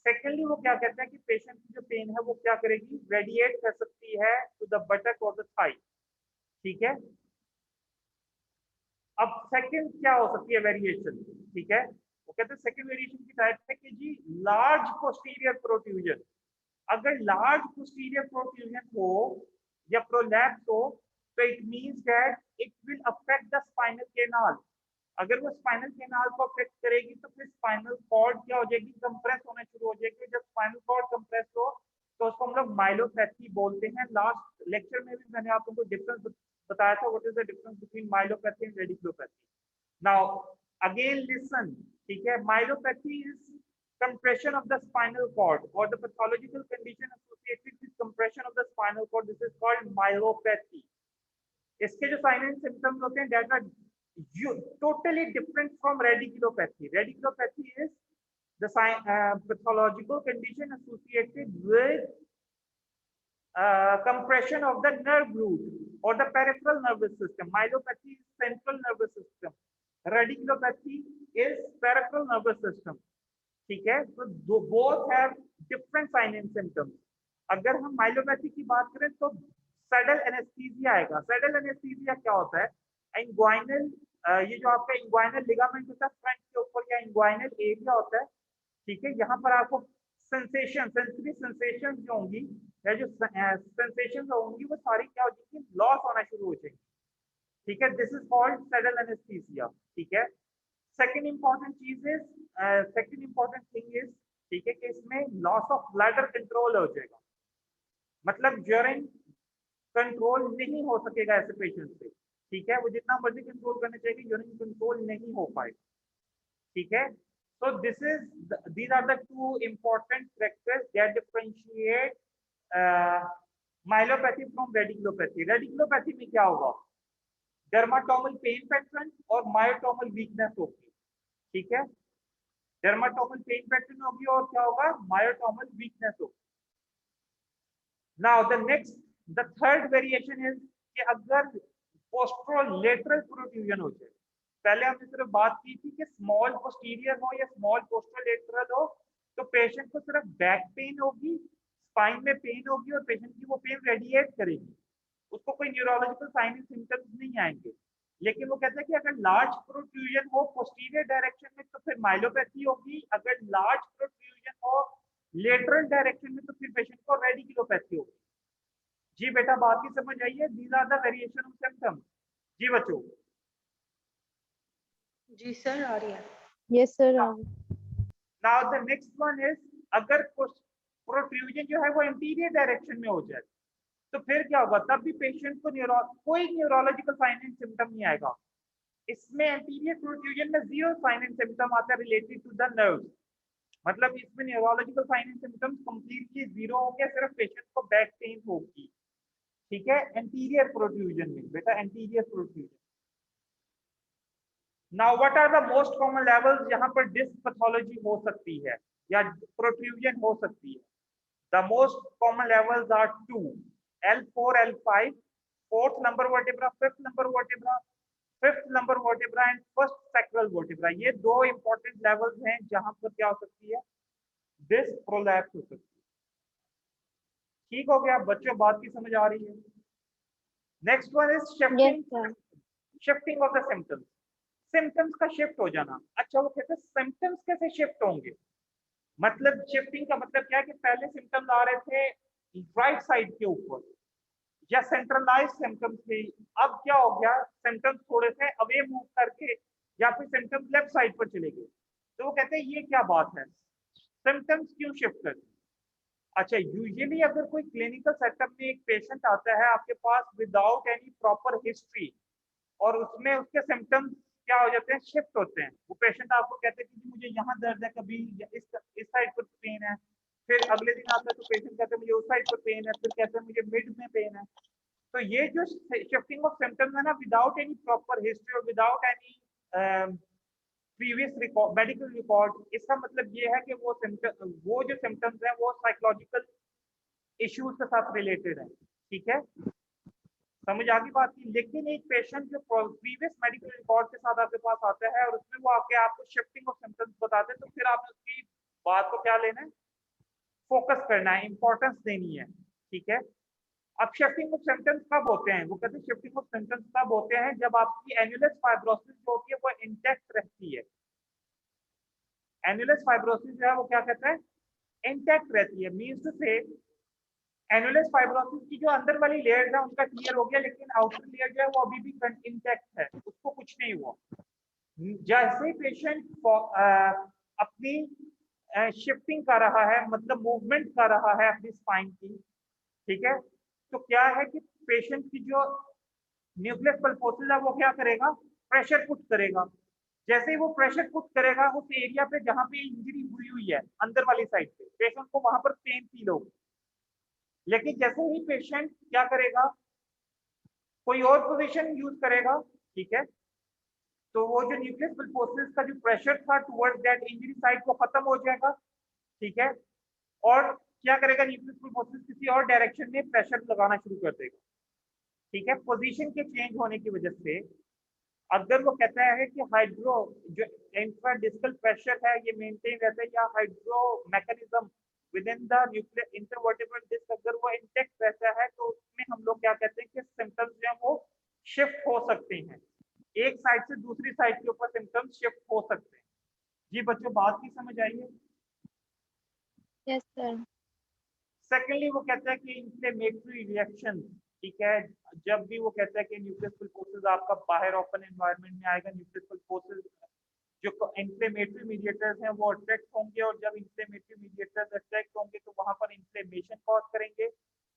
B: सेकेंडली वो क्या कहता है कि पेशेंट की जो पेन है वो क्या करेगी, रेडिएट कर सकती है टू द बटक और द थाई, ठीक है। अब सेकंड क्या हो सकती है वेरिएशन, ठीक है, वो कहते हैं सेकंड वेरिएशन की टाइप है कि जी लार्ज पोस्टीरियर प्रोट्रूजन। अगर लार्ज पोस्टीरियर प्रोट्रूजन हो या प्रोलैप्स हो तो it means that it will affect the spinal canal. अगर वो स्पाइनल कैनाल को अफेक्ट करेगी तो फिर स्पाइनल कॉर्ड क्या हो जाएगी, कंप्रेस होना शुरू हो जाएगी। जब स्पाइनल कॉर्ड कंप्रेस हो तो उसको हम लोग माइलोपैथी बोलते हैं। लास्ट लेक्चर में भी मैंने आप लोगों को डिफरेंस बताया था, what is the difference between myelopathy and radiculopathy. Now again listen, ठीक है, myelopathy is compression of the spinal cord or the pathological condition associated with compression of the spinal cord, this is called myelopathy. इसके जो sign and symptoms होते हैं that are totally different from radiculopathy. Radiculopathy is the pathological condition associated with compression of the nerve root or the peripheral nervous system. Myelopathy is central nervous system. Radiculopathy is peripheral nervous system. ठीक है, तो both have different sign and symptoms. अगर हम myelopathy की बात करें तो saddle anaesthesia आएगा। सैडल एनेस्थीसिया क्या होता है, इंग्वाइनल, ये जो आपका इंग्वाइनल लिगामेंट होता है फ्रंट के ऊपर या इंग्वाइनल एरिया होता है, ठीक है, यहाँ पर आपको सेंसेशन, सेंसरी सेंसेशन जो होंगी या जो सेंसेशन होंगी वो सारी क्या हो जाएंगी, लॉस होना शुरू हो जाएंगी, ठीक है, this is called saddle anaesthesia, ठीक है। सेकेंड इंपॉर्टेंट चीज is, second important thing is, ठीक है, कि इसमें लॉस ऑफ ब्लैडर कंट्रोल हो जाएगा। मतलब यूरिन कंट्रोल नहीं हो सकेगा ऐसे पेशेंट से, ठीक है, वो जितना मर्जी कंट्रोल करना चाहिए यूरिन कंट्रोल नहीं हो पाएगा, ठीक है। So these are the two important factors that differentiate myelopathy from radiculopathy. Radiculopathy में क्या होगा, डर्माटोमल पेन पैटर्न और मायोटोमल वीकनेस होगी, ठीक है, डर्माटोमल पेन पैटर्न होगी और क्या होगा, मायोटोमल वीकनेस होगी। Now the third variation is कि अगर पोस्टरोलेटरल प्रोट्रूजन हो जाए। पहले हमने सिर्फ बात की थी कि स्मॉल पोस्टीरियर हो या स्मॉल पोस्टरोलेटरल हो तो पेशेंट को सिर्फ बैक पेन होगी, स्पाइन में पेन होगी और पेशेंट की वो पेन रेडिएट करेगी, उसको कोई न्यूरोलॉजिकल साइन एंड सिम्टम्स नहीं आएंगे। लेकिन वो कहते हैं कि अगर लार्ज प्रोट्रूजन हो पोस्टीरियर डायरेक्शन में तो फिर माइलोपैथी होगी, अगर लार्ज प्रोट्रूजन हो लेटरल डायरेक्शन में तो फिर पेशेंट को रेडिकुलोपैथी होगी। जी बेटा बात की समझ आई है, these are the variation of symptoms. जी बच्चों,
H: जी सर आ रही है।
C: Yes sir.
B: Now the next one is, अगर प्रोट्रूजन जो है वो इंटीरियर डायरेक्शन में हो जाए तो फिर क्या होगा, तब भी पेशेंट को कोई न्यूरोलॉजिकल साइन एंड सिम्टम नहीं आएगा। इसमें एंटीरियर प्रोट्रूजन में जीरो साइन एंड सिम्टम आता है रिलेटेड टू द नर्व्स, मतलब इसमें neurological sign and symptoms completely zero हो गया, सिर्फ पेशेंट को बैक पेन होगी, ठीक है, एंटीरियर प्रोट्रूजन में बेटा, anterior protrusion. Now what are the most common levels जहां पर डिस्क पैथोलॉजी हो सकती है या प्रोट्रूजन हो सकती है? The most common levels are 2, L4 L5, fourth number vertebra, fifth number vertebra, fifth number vertebra and first sacral vertebra. ये दो इंपॉर्टेंट लेवल्स हैं जहां पर क्या हो सकती है, डिस्क प्रोलैप्स हो सकती है। ठीक हो गया बच्चों, बात की समझ आ रही है? Next one is shifting, shifting of the symptoms, symptoms का शिफ्ट हो जाना। अच्छा, वो कहते हैं सिम्टम्स कैसे शिफ्ट होंगे, मतलब शिफ्टिंग का मतलब क्या है कि पहले सिम्टम्स आ रहे थे राइट साइड के ऊपर या सेंट्रलाइज सिम्टम्स थे, अब क्या हो गया, सिम्टम्स थोड़े से अवे मूव करके या फिर सिम्टम्स लेफ्ट साइड पर चले गए। तो वो कहते हैं ये क्या बात है, सिम्टम्स क्यों शिफ्ट करते हैं? अच्छा, यूजुअली अगर कोई क्लिनिकल सेटअप में एक पेशेंट आता है आपके पास विदाउट एनी प्रॉपर हिस्ट्री और उसमें उसके सिम्टम्स क्या हो जाते हैं, शिफ्ट होते हैं। वो पेशेंट आपको कहते हैं कि मुझे यहाँ दर्द है, कभी इस साइड पर पेन है, फिर अगले दिन आता है तो पेशेंट कहते हैं मुझे उस साइड पर पेन है, फिर कहते हैं मुझे मिड में पेन है। तो ये जो शिफ्टिंग ऑफ सिम्टम्स है ना, विदाउट एनी प्रॉपर हिस्ट्री और without any previous record, medical record, इसका मतलब ये है कि वो जो सिम्टम्स हैं वो साइकोलॉजिकल इश्यूज के साथ रिलेटेड है, ठीक है, समझ आ गई बात की। लेकिन एक पेशेंट जो प्रीवियस मेडिकल रिकॉर्ड के साथ आपके पास आता है और उसमें वो आके आपको शिफ्टिंग ऑफ सिम्टम्स बताते हैं, तो फिर आपने उसकी बात को क्या लेना है, फोकस करना है, इंपॉर्टेंस देनी है, ठीक है। अब शिफ्टिंग ऑफ सिम्टम्स कब होते हैं, वो कहते हैं शिफ्टिंग ऑफ सिम्टम्स तब होते हैं जब आपकी एन्युलस फाइब्रोसिस जो होती है वो इंटैक्ट रहती है। एन्युलस फाइब्रोसिस जो है वो क्या कहता है, इंटैक्ट रहती है, मींस टू से एनुलस फाइब्रोसिस की जो अंदर वाली लेयर है उनका क्लियर हो गया, लेकिन आउटर लेयर जो है वो अभी भी इंटैक्ट है, उसको कुछ नहीं हुआ। जैसे पेशेंट अपनी शिफ्टिंग कर रहा है, मतलब मूवमेंट कर रहा है अपनी स्पाइन की, ठीक है, तो क्या है कि पेशेंट की जो न्यूक्लियस पल्पोसिस है वो क्या करेगा, प्रेशर पुट करेगा। जैसे ही वो प्रेशर पुट करेगा उस एरिया पे जहां पे इंजरी हुई है अंदर वाली साइड पे, पेशेंट को वहां पर पेन फील होगी। लेकिन जैसे ही पेशेंट क्या करेगा, कोई और पोजीशन यूज करेगा, ठीक है, तो वो जो न्यूक्लियस पल्पोसिस का जो प्रेशर था टुवर्ड्स दैट इंजरी साइड को खत्म हो जाएगा, ठीक है, और क्या करेगा, न्यूक्लियस पल्पोसिस किसी और डायरेक्शन में प्रेशर लगाना शुरू कर देगा, ठीक है। पोजीशन के चेंज होने की वजह से अगर वो कहता है कि हाइड्रो जो इंफ्राडिस्कल प्रेशर है ये मेंटेन रहता है, या hydro mechanism within the nuclear intervertebral disc अगर वो इंटैक्ट रहता है, तो उसमें हम लोग क्या कहते हैं कि सिम्टम्स जो है वो शिफ्ट हो सकते हैं, एक साइड से दूसरी साइड के ऊपर सिम्टम्स शिफ्ट हो सकते हैं। जी बच्चों, बात की समझ आई है?
C: Yes sir.
B: सेकेंडली वो कहता है कि इंफ्लेमेटरी रिएक्शन, ठीक है, जब भी वो कहता है कि न्यूक्लियस पल्पोसिस आपका बाहर ओपन एनवायरनमेंट में आएगा, न्यूक्लियस पल्पोसिस जो इंफ्लेमेटरी मीडिएटर्स हैं वो अट्रैक्ट होंगे, और जब इंफ्लेमेटरी मीडिएटर्स अट्रैक्ट होंगे तो वहां पर इंफ्लेमेशन कॉज करेंगे,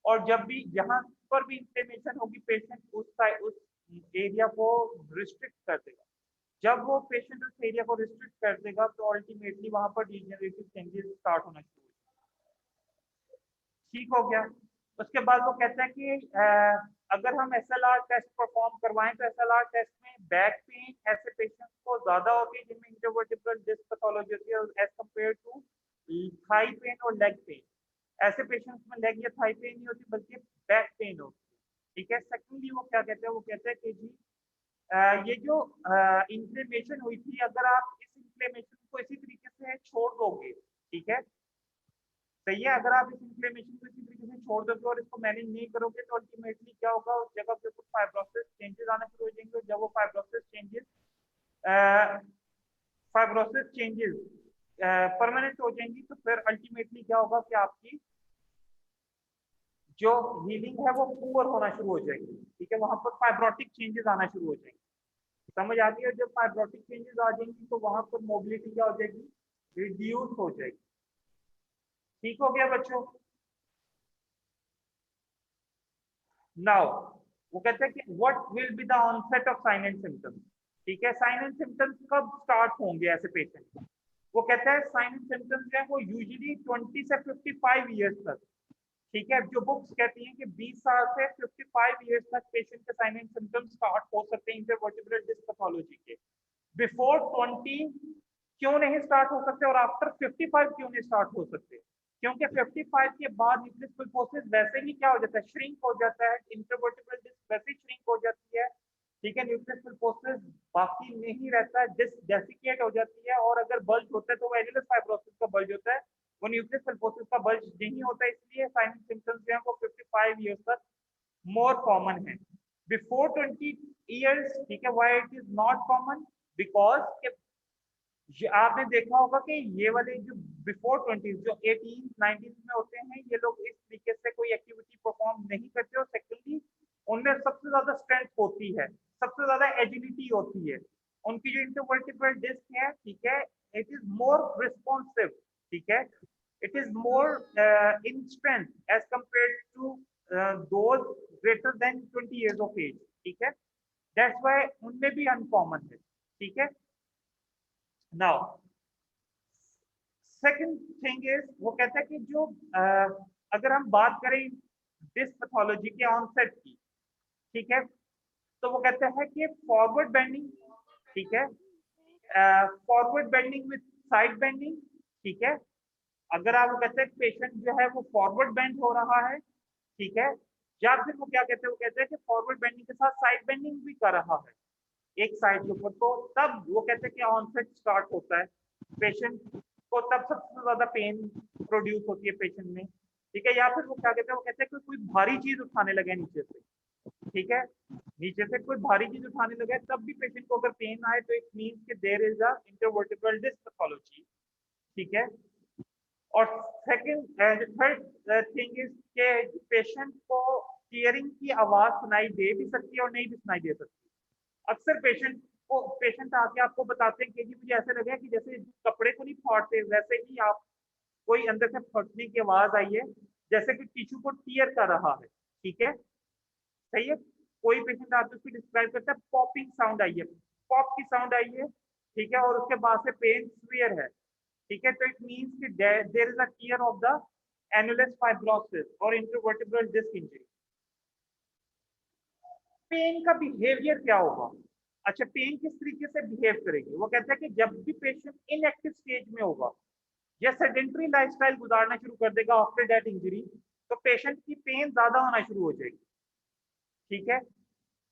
B: और जब भी जहां पर भी इंफ्लेमेशन होगी पेशेंट उस एरिया को रिस्ट्रिक्ट कर देगा। जब वो पेशेंट उस एरिया को रिस्ट्रिक्ट कर देगा तो अल्टीमेटली वहां पर डिजेनरेटिव चेंजेस स्टार्ट होना शुरू हो जाएंगे, ठीक हो गया। उसके बाद वो कहता है कि अगर हम SLR टेस्ट परफॉर्म करवाएं तो SLR टेस्ट में बैक पेन ऐसे पेशेंट्स को ज्यादा होती है जिनमें इंटरवर्टेब्रल डिस्क पैथोलॉजी होती है as compare to thigh pain और लेग पेन। ऐसे पेशेंट्स में लेग या थाई पेन नहीं होती बल्कि बैक पेन होती है, ठीक है। सेकेंडली वो क्या कहते हैं, वो कहते हैं कि जी ये जो इंफ्लेमेशन हुई थी, अगर आप इस इंफ्लेमेशन को इसी तरीके से छोड़ दोगे, ठीक है, सही है, अगर आप इस इंफ्लेमेशन को इसी तरीके से छोड़ दोगे और इसको मैनेज नहीं करोगे तो अल्टीमेटली क्या होगा, उस जगह पे कुछ फाइब्रोसिस चेंजेस आना शुरू हो जाएंगे, और जब वो फाइब्रोसिस चेंजेस परमानेंट हो जाएंगी तो फिर अल्टीमेटली क्या होगा कि आपकी जो हीलिंग है वो पुअर होना शुरू हो जाएगी, ठीक है, वहां पर फाइब्रोटिक चेंजेस आना शुरू हो जाएंगे, समझ आती है। जब फाइब्रोटिक चेंजेस आ जाएंगी तो वहां पर मोबिलिटी क्या हो जाएगी, रिड्यूस हो जाएगी, ठीक हो गया बच्चों। नाउ वो कहते हैं कि what will be the onset of sign and symptoms, ठीक है, साइन एंड सिम्टम्स कब स्टार्ट होंगे ऐसे पेशेंट, वो कहता है साइन एंड सिम्टम्स जो है वो यूजुअली 20 से 55 ईयर्स तक, ठीक है, जो बुक्स कहती हैं कि 20 साल से 55 ईयर्स तक पेशेंट के साइन एंड सिम्टम्स स्टार्ट हो सकते हैं इंटरवर्टिब्रल डिस्क पैथोलॉजी के। बिफोर 20 क्यों नहीं स्टार्ट हो सकते और आफ्टर 55 क्यों नहीं स्टार्ट हो सकते? क्योंकि 55 के बाद न्यूक्लियस पल्पोसिस वैसे ही क्या हो जाता है, श्रिंक हो जाता है, इंटरवर्टिब्रल डिस्क वैसे ही श्रिंक हो जाती है, ठीक है, न्यूक्लियस पल्पोसिस बाकी नहीं रहता है, डिस्क डेसिकेट हो जाती है, और अगर बल्ज होता है तो वो एनुलर फाइब्रोसिस का बल्ज होता है, वो न्यूक्लियस पल्पोसिस का बल्ज नहीं होता है, इसलिए साइन एंड सिम्पटम्स जो है वो 55 ईयर्स तक मोर कॉमन है। बिफोर 20 ईयर्स, ठीक है, why it is not common? Because आपने देखा होगा कि ये वाले जो बिफोर 20 जो 18 19 में होते हैं, ये लोग इस तरीके से कोई एक्टिविटी परफॉर्म नहीं करते, और सेकेंडली उनमें सबसे ज्यादा स्ट्रेंथ होती है, सबसे ज्यादा एजिलिटी होती है, उनकी जो इंटरवर्टिब्रल डिस्क है, ठीक है, इट इज मोर रिस्पॉन्सिव, ठीक है, it is more in strength as compared to those greater than 20 years of age, ठीक है, दैट्स व्हाई उनमें भी अनकॉमन है, ठीक है। नाउ सेकंड थिंग इज, वो कहता है कि जो अगर हम बात करें डिस्क पैथोलॉजी के ऑनसेट की, ठीक है, तो वो कहता है कि फॉरवर्ड बेंडिंग, ठीक है, forward bending with side bending, ठीक है, अगर आप कहते हैं पेशेंट जो है वो फॉरवर्ड बेंड हो रहा है, ठीक है, या फिर वो क्या कहते हैं, वो कहते हैं कि फॉरवर्ड बेंडिंग के साथ साइड बेंडिंग भी कर रहा है एक साइड के ऊपर, तो तब वो कहते हैं कि ऑनसेट स्टार्ट होता है, पेशेंट को तब सबसे ज्यादा पेन प्रोड्यूस होती है पेशेंट में, ठीक है, या फिर वो क्या कहते हैं, वो कहते हैं कि कोई भारी चीज उठाने लगे नीचे से, ठीक है, नीचे से कोई भारी चीज उठाने लगे, तब भी पेशेंट को अगर पेन आए तो इट मींस कि there is a intervertebral disc pathology, ठीक है। और सेकंड थर्ड थिंग इज के पेशेंट को टीयरिंग की आवाज सुनाई दे भी सकती है और नहीं भी सुनाई दे सकती। अक्सर पेशेंट आके आपको बताते हैं कि जी मुझे ऐसे लगा कि जैसे कपड़े को नहीं फाड़ते वैसे ही आप कोई अंदर से फटने की आवाज आई है, जैसे कि टिश्यू को टीयर कर रहा है, ठीक है, सही है। कोई पेशेंट आपको उसकी डिस्क्राइब करता है पॉपिंग साउंड आई है, पॉप की साउंड आई है, ठीक है, और उसके बाद से पेन सीवियर है, ठीक है, तो इट मींस कि there is a tear of the annulus fibrosis और इंटरवर्टिब्रल डिस्क इंजरी। पेन का बिहेवियर क्या होगा? अच्छा, पेन किस तरीके से बिहेव करेगी? वो कहता है कि जब भी पेशेंट इनएक्टिव स्टेज में होगा या सेडेंटरी लाइफस्टाइल गुजारना शुरू कर देगा आफ्टर दैट इंजरी, तो पेशेंट की पेन ज्यादा होना शुरू हो जाएगी, ठीक है,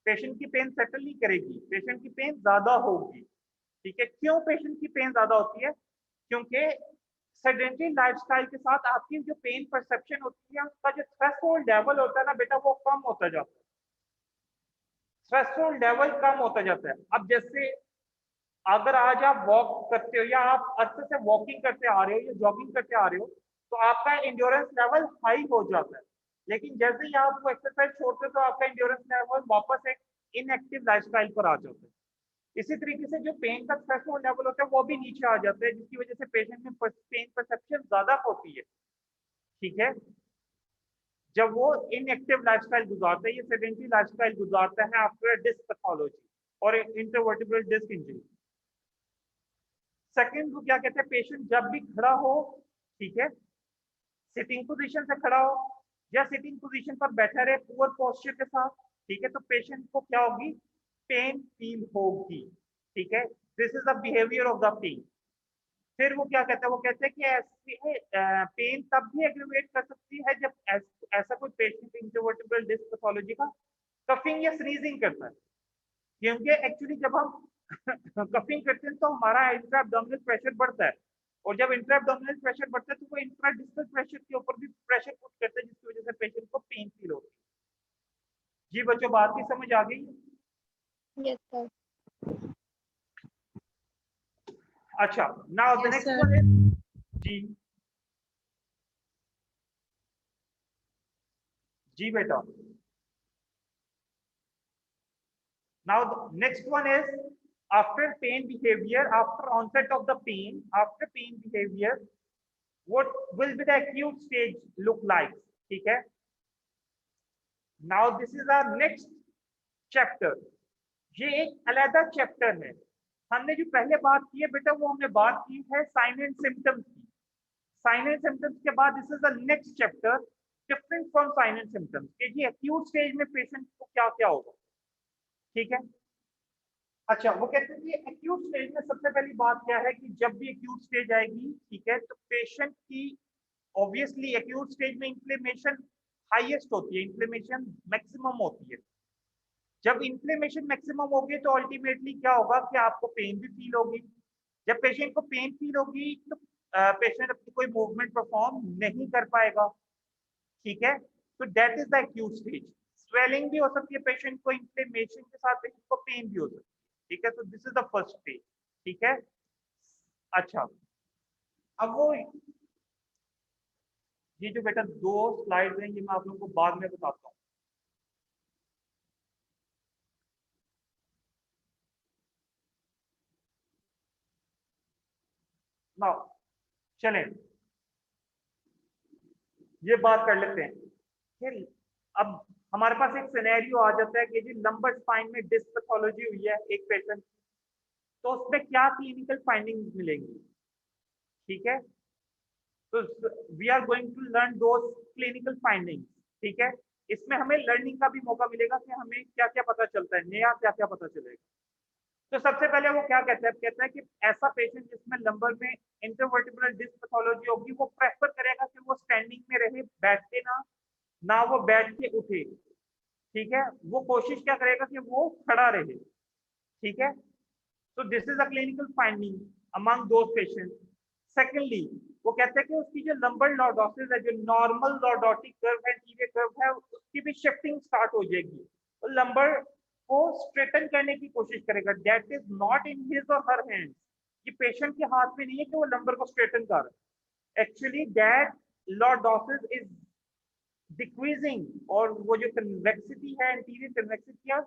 B: पेशेंट की पेन सेटल नहीं करेगी, पेशेंट की पेन ज्यादा होगी, ठीक है। क्यों पेशेंट की पेन ज्यादा होती है? क्योंकि सेडेंटरी लाइफस्टाइल के साथ आपकी जो पेन परसेप्शन होती है उसका जो थ्रेशोल्ड लेवल होता है ना बेटा, वो कम होता जाता है, थ्रेशोल्ड लेवल कम होता जाता है। अब जैसे अगर आज आप वॉक करते हो या आप अरसे से वॉकिंग करते आ रहे हो या जॉगिंग करते आ रहे हो, तो आपका इंड्योरेंस लेवल हाई हो जाता है, लेकिन जैसे ही आप वो एक्सरसाइज छोड़ते हो तो आपका इंड्योरेंस लेवल वापस एक इनएक्टिव लाइफस्टाइल पर आ जाता है। इसी तरीके से जो पेन का थ्रेशोल्ड लेवल होता है वो भी नीचे आ जाता है, जिसकी वजह से पेशेंट में पेन परसेप्शन ज्यादा होती है, ठीक है, जब वो इनएक्टिव लाइफस्टाइल गुजारता है, ये सेडेंटरी लाइफस्टाइल गुजारता है आफ्टर डिस्क पैथोलॉजी और इंटरवर्टिब्रल डिस्क इंजरी। सेकंड वो क्या कहते हैं, पेशेंट जब भी खड़ा हो, ठीक है, सिटिंग पोजीशन से खड़ा हो या सिटिंग पोजीशन पर बैठा रहे पुअर पोस्चर के साथ, ठीक है, तो पेशेंट को क्या होगी, पेन फील होगी, ठीक है, this is the behaviour of the pain. फिर वो क्या कहता है, वो कहते हैं कि ऐसे पेन तब भी एग्रीवेट कर सकती है जब ऐसा कोई पेशेंट इंटरवर्टिब्रल डिस्क पैथोलॉजी का कफिंग या स्नीजिंग करता है, क्योंकि एक्चुअली जब हम कफिंग करते हैं तो हमारा इंट्रा एब्डोमिनल प्रेशर बढ़ता है, और जब इंट्रा एब्डोमिनल प्रेशर बढ़ता है तो वो इंट्रा डिस्कल प्रेशर के ऊपर भी प्रेशर पुट करता है, जिसकी वजह से पेशेंट को पेन फील होती है। जी बच्चों, बात की समझ आ गई?
C: Yes sir.
B: अच्छा, now the next one is जी बेटा, now the next one is after pain behavior, after onset of the pain, after pain behavior, what will be the acute stage look like? ठीक है, now this is our next chapter। ये एक अलग chapter है, हमने जो पहले बात की है बेटा वो हमने बात की है साइन एंड सिम्टम्स की। साइन एंड सिम्टम्स के बाद this is the next chapter different from sign and symptoms कि जी एक्यूट स्टेज में पेशेंट को क्या क्या होगा। ठीक है, अच्छा वो कहते हैं कि एक्यूट स्टेज में सबसे पहली बात क्या है कि जब भी एक्यूट स्टेज आएगी, ठीक है, तो पेशेंट की ऑब्वियसली एक्यूट स्टेज में इन्फ्लेमेशन हाईएस्ट होती है, इन्फ्लेमेशन मैक्सिमम होती है। जब इन्फ्लेमेशन मैक्सिमम होगी तो अल्टीमेटली क्या होगा कि आपको पेन भी फील होगी। जब पेशेंट को पेन फील होगी तो पेशेंट अपनी कोई मूवमेंट परफॉर्म नहीं कर पाएगा। ठीक है, तो that is the acute stage. Swelling भी हो सकती है पेशेंट को, इन्फ्लेमेशन के साथ पेशेंट को पेन भी हो सकती है। ठीक है, तो this is the first stage. ठीक है, अच्छा अब वो ये जो बेटा 2 स्लाइड्स हैं ये मैं आप लोगों को बाद में बताता हूँ। नाउ चलें ये बात कर लेते हैं कि अब हमारे पास एक सिनेरियो आ जाता है कि जी लंबर स्पाइन में डिस्क पैथोलॉजी हुई है एक पेशेंट, तो उसमें क्या क्लिनिकल फाइंडिंग्स मिलेंगी। ठीक है, तो we are going to learn those clinical findings. ठीक है, इसमें हमें लर्निंग का भी मौका मिलेगा कि हमें क्या क्या पता चलता है, नया क्या क्या पता चलेगा। तो सबसे पहले वो क्या कहता है कि ऐसा पेशेंट जिसमें लंबर में इंटरवर्टिब्रल डिस्क पैथोलॉजी होगी वो प्रेफर करेगा कि वो स्टैंडिंग में रहे, बैठे ना वो बैठ के उठे। ठीक है, वो कोशिश क्या करेगा कि वो खड़ा रहे। ठीक है, तो this is a clinical finding among those patient. Secondly वो कहते हैं कि उसकी जो लंबर लॉर्डोसिस है, जो नॉर्मल लॉर्डोटिक कर्व है, टीवे कर्व है, उसकी भी शिफ्टिंग स्टार्ट हो जाएगी। तो लंबर को स्ट्रेटन करने की कोशिश करेगा। That is not in his और हर हैंड। ये पेशेंट के हाथ में नहीं है कि वो लंबर को स्ट्रेटन कर। Actually that lordosis is decreasing, और वो जो कन्वेक्सिटी है एंटीरियर कन्वेक्सिटी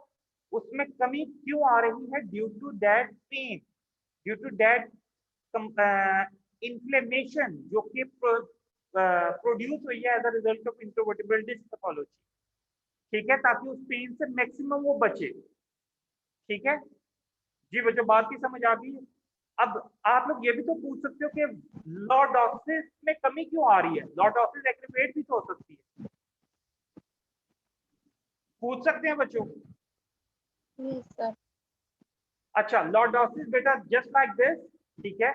B: उसमें कमी क्यों आ रही है? Due to that pain, due to that inflammation जो कि प्रोड्यूस हुई है as a result of intervertebral disc pathology. ठीक है, ताकि उस पेन से मैक्सिमम वो बचे। ठीक है जी, बच्चों बात की समझ आ गई। अब आप लोग ये भी तो पूछ सकते हो कि लॉर्डोसिस में कमी क्यों आ रही है, लॉर्डोसिस एग्रीवेट भी तो हो सकती है, पूछ सकते हैं बच्चों।
F: सर
B: अच्छा लॉर्डोसिस बेटा जस्ट लाइक दिस। ठीक है,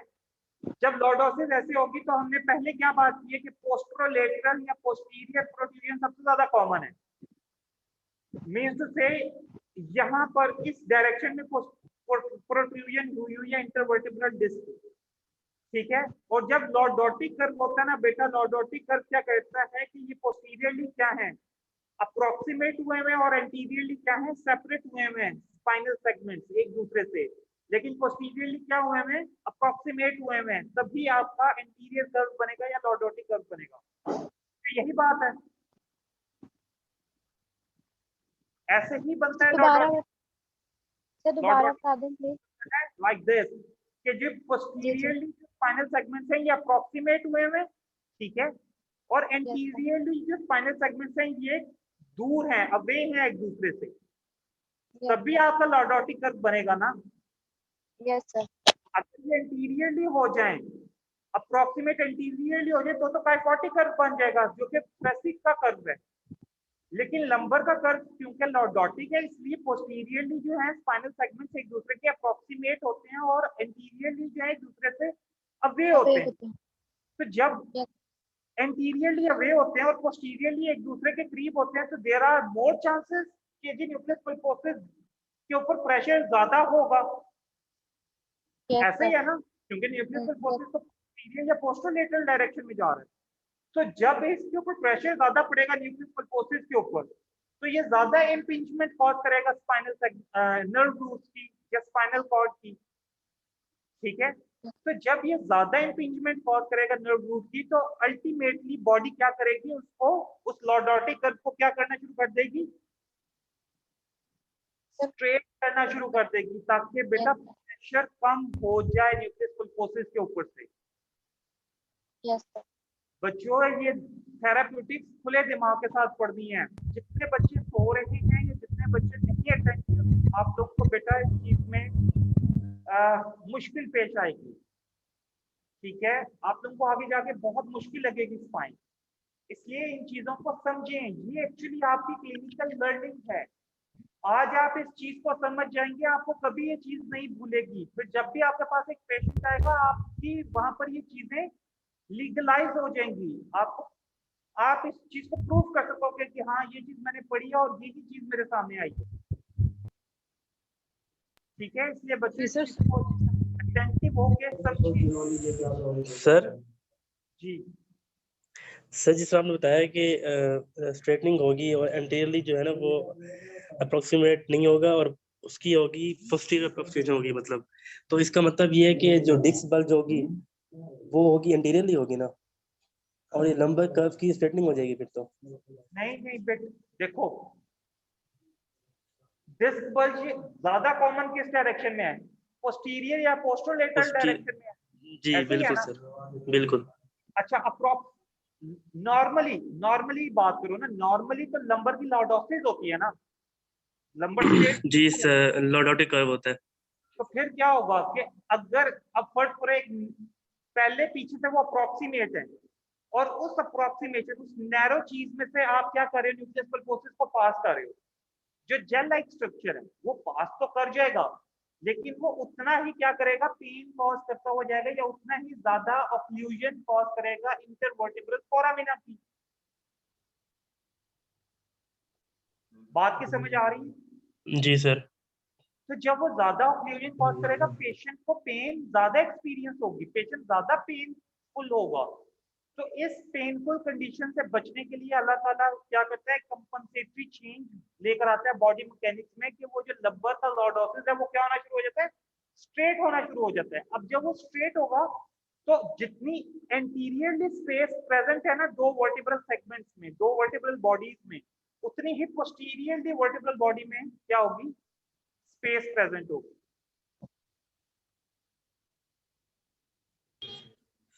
B: जब लॉर्डोसिस ऐसे होगी तो हमने पहले क्या बात की है कि पोस्टरोलेटरल या पोस्टीरियर प्रोट्रूजन सबसे ज्यादा कॉमन है। मीन्स टू से यहाँ पर इस डायरेक्शन में प्रोट्रूजन हुई है इंटरवर्टिब्रल डिस्क। ठीक है, और जब लॉर्डोटिक कर्व होता है ना बेटा, लॉर्डोटिक कर्व क्या कहता है कि ये पोस्टीरियरली क्या है, अप्रोक्सीमेट हुए हैं, और एंटीरियरली क्या है, सेपरेट हुए हैं स्पाइनल सेगमेंट्स एक दूसरे से। लेकिन पोस्टीरियरली क्या हुए हैं, अप्रोक्सीमेट हुए हैं, तभी आपका एंटीरियर कर्व बनेगा या लॉर्डोटिक कर्व बनेगा। तो यही बात है, ऐसे ही बनता है लाइक दिस कि जो पोस्टीरियरली स्पाइनल सेगमेंट्स हैं ये अप्रोक्सीमेट हुए हैं। ठीक है, और एंटीरियरली जो स्पाइनल सेगमेंट्स हैं ये दूर हैं, अवे हैं एक दूसरे से, तभी आपका लॉर्डोटिक कर्व बनेगा ना।
F: Yes sir.
B: अगर ये एंटीरियरली हो जाए, अप्रोक्सीमेट एंटीरियरली हो जाए तो काइफोटिक कर्व बन जाएगा जो कि थोरैसिक का कर्व है। लेकिन लंबर का कर्व क्योंकि लॉर्डोटिक है इसलिए पोस्टीरियरली जो है स्पाइनल सेगमेंट्स एक दूसरे के अप्रोक्सीमेट होते हैं और एंटीरियरली जो है एक दूसरे से अवे होते हैं। तो जब एंटीरियरली अवे होते हैं और पोस्टीरियरली एक दूसरे के करीब होते हैं तो देयर आर मोर चांसेस कि जी न्यूक्लियस पल्पोसिस के ऊपर प्रेशर ज्यादा होगा। ऐसे ही है ना, क्योंकि न्यूक्लियस पल्पोसिस तो पोस्टीरियर या पोस्टरोलेटरल डायरेक्शन में जा रहा है। तो जब इसके ऊपर प्रेशर ज्यादा पड़ेगा न्यूक्लियस पल्पोसिस के ऊपर तो ये ज्यादा इम्पिंजमेंट कॉज करेगा स्पाइनल नर्व रूट्स की या स्पाइनल कॉर्ड की। ठीक है, तो जब ये ज्यादा इम्पिंजमेंट कॉज करेगा नर्व रूट की तो अल्टीमेटली बॉडी क्या करेगी, उसको उस लॉर्डोटिक कर्व को क्या करना शुरू कर देगी, स्ट्रेट करना शुरू कर देगी ताकि बेटा प्रेशर कम हो जाए न्यूक्लियस पल्पोसिस के ऊपर से।
F: Yes sir.
B: बच्चों ये थेराप्यूटिक्स खुले दिमाग के साथ पढ़नी है। जितने बच्चे सो रहे हैं या जितने बच्चे नहीं अटेंटिव, आप लोग को बेटा इस चीज में मुश्किल पेश आएगी, ठीक है, आप लोगों को आगे जाके बहुत मुश्किल लगेगी स्पाइन। इसलिए इन चीजों को समझें, ये एक्चुअली आपकी क्लिनिकल लर्निंग है। आज आप इस चीज को समझ जाएंगे, आपको कभी ये चीज नहीं भूलेगी। फिर जब भी आपके पास एक पेशेंट आएगा, आपकी वहां पर ये चीजें लीगलाइज हो जाएंगी। आप इस चीज को प्रूव कर सकोगे कि हाँ ये चीज मैंने पढ़ी है और यही चीज मेरे सामने आई है, ठीक है। इसलिए बच्चे अटेंटिव होके समझिए।
K: सर
B: जी
K: सर, जिस आपने बताया कि स्ट्रेटनिंग होगी और एंटीरियरली जो है ना वो अप्रोक्सीमेट नहीं होगा और उसकी होगी पोस्टीरियर अप्रोक्सीमेशन होगी, मतलब तो इसका मतलब ये है कि जो डिस्क बल्ज होगी वो होगी एंटीरियरली होगी ना, और ये लंबर कर्व की स्ट्रेटनिंग हो जाएगी फिर तो।
B: नहीं बेटे, देखो डिस्क बल्ज ज्यादा कॉमन किस डायरेक्शन में है, पोस्टीरियर या पोस्टरोलेटरल डायरेक्शन में है?
K: जी
B: ऐसे ही है
K: बिल्कुल
B: ना?
K: सर, बिल्कुल।
B: अच्छा, अप्रोक्स नॉर्मली बात करो ना, नॉर्मली तो लंबर की लॉर्डोसिस होती है ना, लंबर स्ट्रेट।
K: जी सर, लॉर्डोटिक कर्व होता है।
B: तो फिर क्या होगा कि अगर अब फर्स्ट पर एक पहले पीछे से वो अप्रोक्सीमेट है और उस अप्रोक्सीमेशन, उस नैरो चीज में से आप क्या कर रहे हो, न्यूक्लियस पल्पोसिस को पास कर रहे हो। जो जेल लाइक स्ट्रक्चर है वो पास तो कर जाएगा, लेकिन वो उतना ही क्या करेगा, पेन कॉज करता हुआ जाएगा, या उतना ही ज्यादा ऑक्लूजन कॉज करेगा इंटरवर्टिब्रल फोरामिना की। बात की समझ आ रही है?
K: जी सर।
B: तो जब वो ज्यादा ऑक्लूजन कॉज करेगा, पेशेंट को पेन ज्यादा एक्सपीरियंस होगी, पेशेंट ज्यादा पेनफुल होगा। तो इस पेनफुल कंडीशन से बचने के लिए अल्लाह ताला क्या करता है, कंपनसेटरी चेंज लेकर आता है बॉडी मैकेनिक्स में, कि वो जो लंबर का लॉर्डोसिस है वो क्या होना शुरू हो जाता है, स्ट्रेट होना शुरू हो जाता है। अब जब वो स्ट्रेट होगा तो जितनी एंटीरियरली स्पेस प्रेजेंट है ना दो वर्टिब्रल सेगमेंट्स में, दो वर्टिब्रल बॉडीज में, उतनी ही पोस्टीरियरली वर्टिब्रल बॉडी में क्या होगी, स्पेस प्रेजेंट होगी।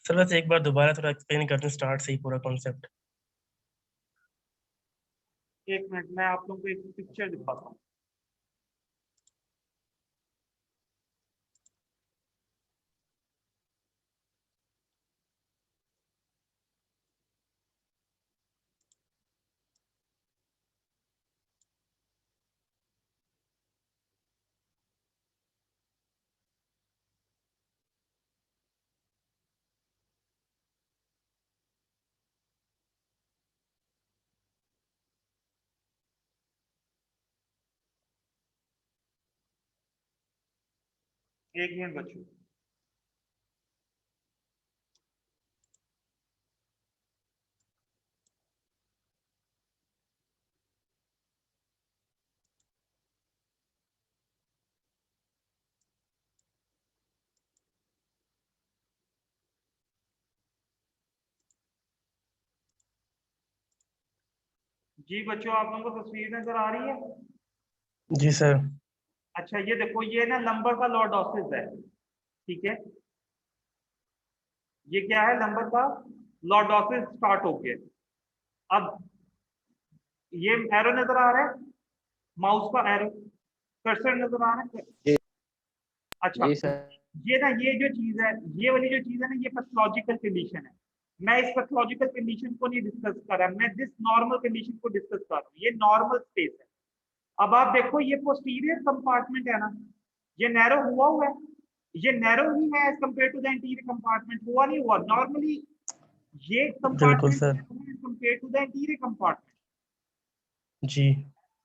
K: सर बस एक बार दोबारा थोड़ा एक्सप्लेन करते हैं स्टार्ट से ही पूरा कॉन्सेप्ट।
B: एक मिनट, मैं आप लोगों को एक पिक्चर दिखाता हूँ। एक मिनट बच्चों, जी बच्चों, आप लोगों को तस्वीर नजर आ रही है?
K: जी सर।
B: अच्छा, ये देखो, ये ना लंबर का लॉर्डोसिस है, ठीक है। ये क्या है, लंबर का लॉर्डोसिस स्टार्ट हो गया। अब ये एरो नजर आ रहा है, माउस का एरो, कर्सर नजर आ रहा है? अच्छा,
D: जी सर।
B: ये ना, ये जो चीज है, ये वाली जो चीज है ना, ये पैथोलॉजिकल कंडीशन है। मैं इस पैथोलॉजिकल कंडीशन को नहीं डिस्कस कर रहा, मैं दिस नॉर्मल कंडीशन को डिस्कस कर रहा हूँ। ये नॉर्मल स्पेस है। अब आप देखो, ये पोस्टीरियर कंपार्टमेंट है ना, ये नैरो हुआ है, ये नैरो ही है as compare to the anterior compartment, हुआ नहीं हुआ? नॉर्मली ये
K: बिल्कुल sir.
B: Compartment as compare to the anterior compartment,
K: जी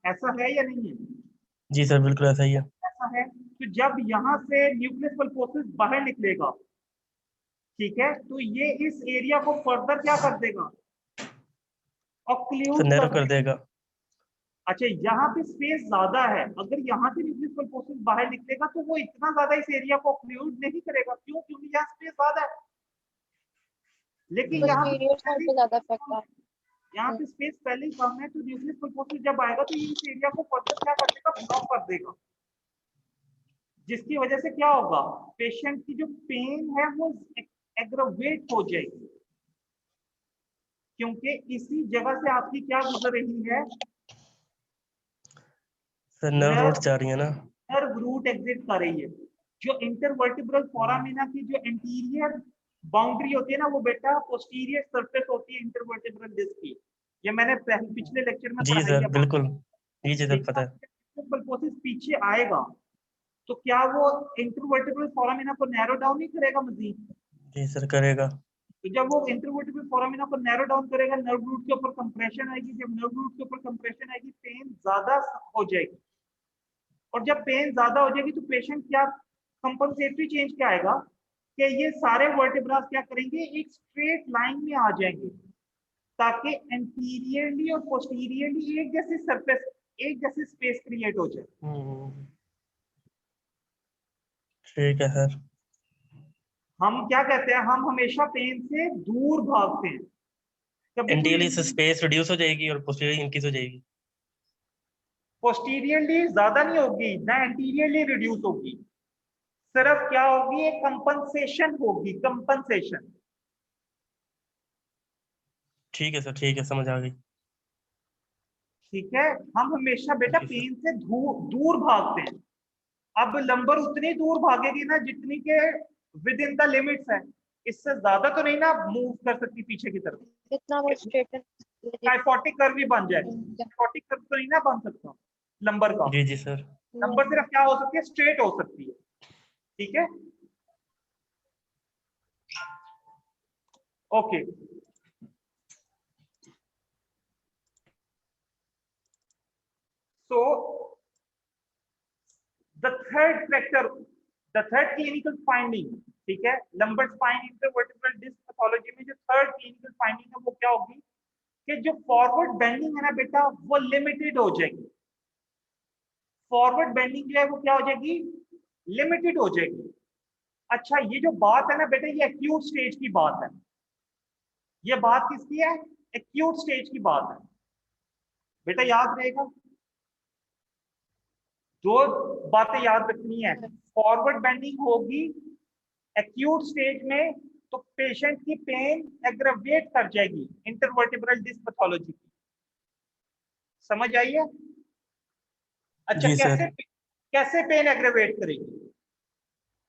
B: ऐसा है या नहीं है?
K: जी सर, बिल्कुल ऐसा ही है।
B: ऐसा है। तो जब यहाँ से न्यूक्लियस पल्पोसिस बाहर निकलेगा, ठीक है, तो ये इस एरिया को फर्दर क्या कर देगा, ऑक्लूड
K: नैरो
B: कर
K: कर देगा।
B: अच्छा, यहाँ पे स्पेस ज्यादा है, अगर यहाँ से न्यूक्लियस पल्पोसिस बाहर निकलेगा तो वो इतना ज्यादा इस एरिया को ऑक्लूड नहीं करेगा। क्यों? क्योंकि यहाँ स्पेस ज्यादा है। लेकिन यहाँ
F: पोस्टीरियर साइड पे ज्यादा इफेक्ट है।
B: यहाँ पे स्पेस पहले ही कम है, तो न्यूक्लियस पल्पोसिस जब आएगा तो ये इस एरिया को फर्दर क्या कर देगा, ब्लॉक कर देगा, जिसकी वजह से क्या होगा, पेशेंट की जो पेन है वो एग्रवेट हो जाएगी, क्योंकि इसी जगह से आपकी क्या गुजर रही है,
K: सर नर्व रूट जा रही है ना,
B: नर्व रूट एग्जिट कर रही है। जो इंटरवर्टिब्रल फोरामिना की जो एंटीरियर बाउंड्री होती है ना, वो बेटा पोस्टीरियर सरफेस होती है इंटरवर्टिब्रल डिस्क की। ये मैंने पिछले लेक्चर में
K: जी
B: पढ़ाई
K: सर
B: है।
K: बिल्कुल, जी जी सर पता है।
B: पल्पोसिस पीछे आएगा तो क्या वो इंटरवर्टिब्रल फोरामिना को नैरो डाउन नहीं करेगा मजीद?
K: जी सर करेगा।
B: तो जब वो इंटरवर्टिब्रल फोरामिना को नैरो डाउन करेगा, नर्व रूट के ऊपर कंप्रेशन आएगी। जब नर्व रूट के ऊपर कंप्रेशन आएगी, पेन ज्यादा हो जाएगी, और जब पेन ज्यादा हो जाएगी तो पेशेंट क्या कंपनसेटरी चेंज क्या आएगा कि ये सारे वर्टिब्रास क्या करेंगे, एक स्ट्रेट लाइन में आ जाएंगे, ताकि एंटीरियरली और पोस्टीरियरली एक जैसी सरफेस, एक जैसी स्पेस क्रिएट हो जाए।
K: ठीक है सर।
B: हम क्या कहते हैं, हम हमेशा पेन से दूर भागते हैं।
K: एंटीरियरली से स्पेस रिड्यूस हो जाएगी और पोस्टीरियरली इंक्रीज हो जाएगी।
B: पोस्टीरियरली ज्यादा नहीं होगी ना, एंटीरियरली रिड्यूस होगी। सिर्फ क्या होगी, एक कंपनसेशन होगी, कंपनसेशन।
K: ठीक है सर, ठीक है, समझ आ गई।
B: ठीक है, हम हमेशा बेटा पेन से दूर भागते हैं। अब लंबर उतनी दूर भागेगी ना जितनी के विद इन द लिमिट्स है, इससे ज्यादा तो नहीं ना मूव कर सकती पीछे की तरफ,
F: जितना वो स्ट्रेटन
B: काइफोटिक कर्व भी बन जाए। काइफोटिक कर्व तो नहीं ना बन सकता लंबर का।
K: जी जी सर।
B: लंबर सिर्फ क्या हो सकती है, स्ट्रेट हो सकती है। ठीक है, okay. So the third factor, the third clinical finding, ठीक है, lumbar spine intervertebral disc pathology में जो थर्ड क्लिनिकल फाइंडिंग है वो क्या होगी कि जो फॉरवर्ड बेंडिंग है ना बेटा, वो लिमिटेड हो जाएगी। फॉरवर्ड बेंडिंग जो है वो क्या हो जाएगी, लिमिटेड हो जाएगी। अच्छा, ये जो बात है ना बेटा, ये एक्यूट स्टेज की बात है। ये बात किसकी है, एक्यूट स्टेज की बात है बेटा, याद रहेगा। दो बातें याद रखनी है, फॉरवर्ड बेंडिंग होगी एक्यूट स्टेज में तो पेशेंट की पेन एग्रेवेट कर जाएगी इंटरवर्टिब्रल डिस्क पैथोलॉजी की। समझ आई है? अच्छा, कैसे पेन एग्रेवेट करेगी?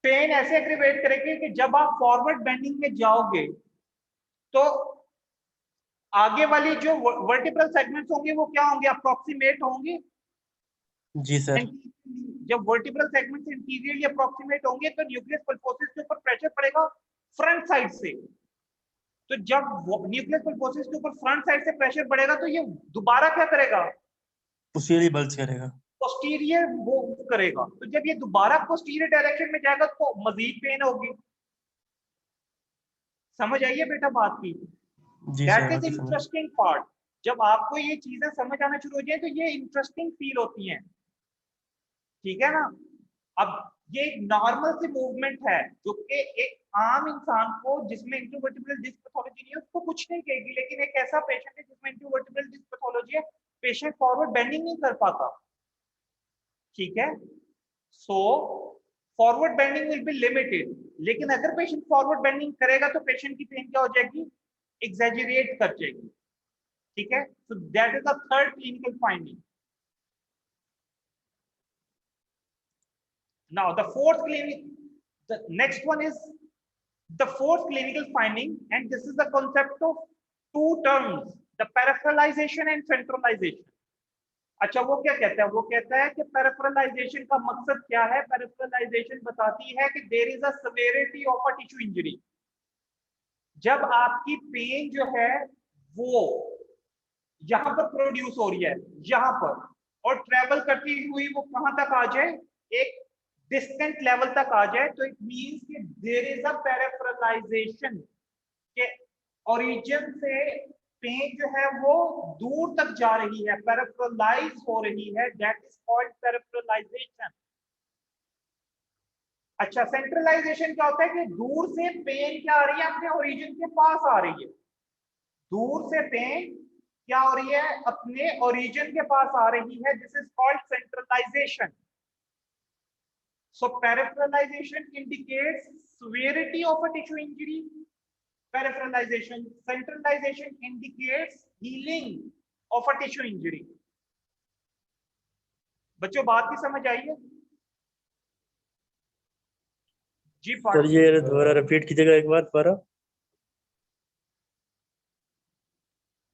B: पेन ऐसे एग्रेवेट करेगी कि जब आप फॉरवर्ड बेंडिंग में जाओगे तो आगे वाली जो वर्टिब्रल सेगमेंट्स होंगे वो क्या होंगे, अप्रोक्सीमेट होंगे।
K: जी सर।
B: जब वर्टिब्रल सेगमेंट्स इंटीरियरली अप्रोक्सीमेट होंगे तो न्यूक्लियस पल्पोसिस के ऊपर प्रेशर पड़ेगा फ्रंट साइड से। तो जब न्यूक्लियस पल्पोसिस के ऊपर फ्रंट साइड से प्रेशर पड़ेगा तो ये दोबारा क्या करेगा,
K: पोस्टीरियर बल्ज करेगा,
B: पोस्टीरियर मूव करेगा। तो जब ये दोबारा पोस्टीरियर डायरेक्शन में जाएगा तो मजीद पेन होगी। समझ आइए बेटा बात की? That is interesting part. जब आपको ये चीजें समझ आना शुरू हो जाए तो ये इंटरेस्टिंग फील होती हैं, ठीक है ना। अब ये एक नॉर्मल सी मूवमेंट है जो कि एक आम इंसान को जिसमें इंटरवर्टिब्रल डिस्क पैथोलॉजी नहीं है उसको कुछ नहीं कहेगी, लेकिन एक ऐसा पेशेंट है जिसमें इंटरवर्टिब्रल डिस्क पैथोलॉजी है, पेशेंट फॉरवर्ड बेंडिंग नहीं कर पाता। ठीक है, so forward bending will be limited, लेकिन अगर पेशेंट फॉरवर्ड बेंडिंग करेगा तो पेशेंट की पेन क्या हो जाएगी, एग्जैजरेट कर जाएगी। ठीक है, सो that is the third clinical finding. Now the next one is the fourth clinical finding, and this is the concept of two terms, the peripheralization and centralization. अच्छा, वो क्या कहता है, वो कहता है कि peripheralization का मकसद क्या है। peripheralization बताती है कि there is a severity of a tissue injury। जब आपकी पेन जो है वो यहां पर प्रोड्यूस हो रही है, यहां पर, और ट्रेवल करती हुई वो कहां तक आ जाए, एक डिस्टेंट लेवल तक आ जाए, तो इट मींस कि देयर इज अ पेरिफेरलाइजेशन, के ओरिजिन से पेन जो है वो दूर तक जा रही है, पेरिफेरलाइज हो रही है, दैट इज कॉल्ड पेरिफेरलाइजेशन। अच्छा, सेंट्रलाइजेशन क्या होता है कि दूर से पेन क्या आ रही है, अपने ओरिजिन के पास आ रही है। दूर से पेन क्या हो रही है, अपने ओरिजिन के पास आ रही है, this is called centralisation. So peripheralization indicates severity of a tissue injury. Peripheralization, centralization indicates healing of a tissue injury. बच्चों बात की समझ आई है? जी
K: सर ये दोबारा रिपीट कीजिएगा एक बार दोबारा।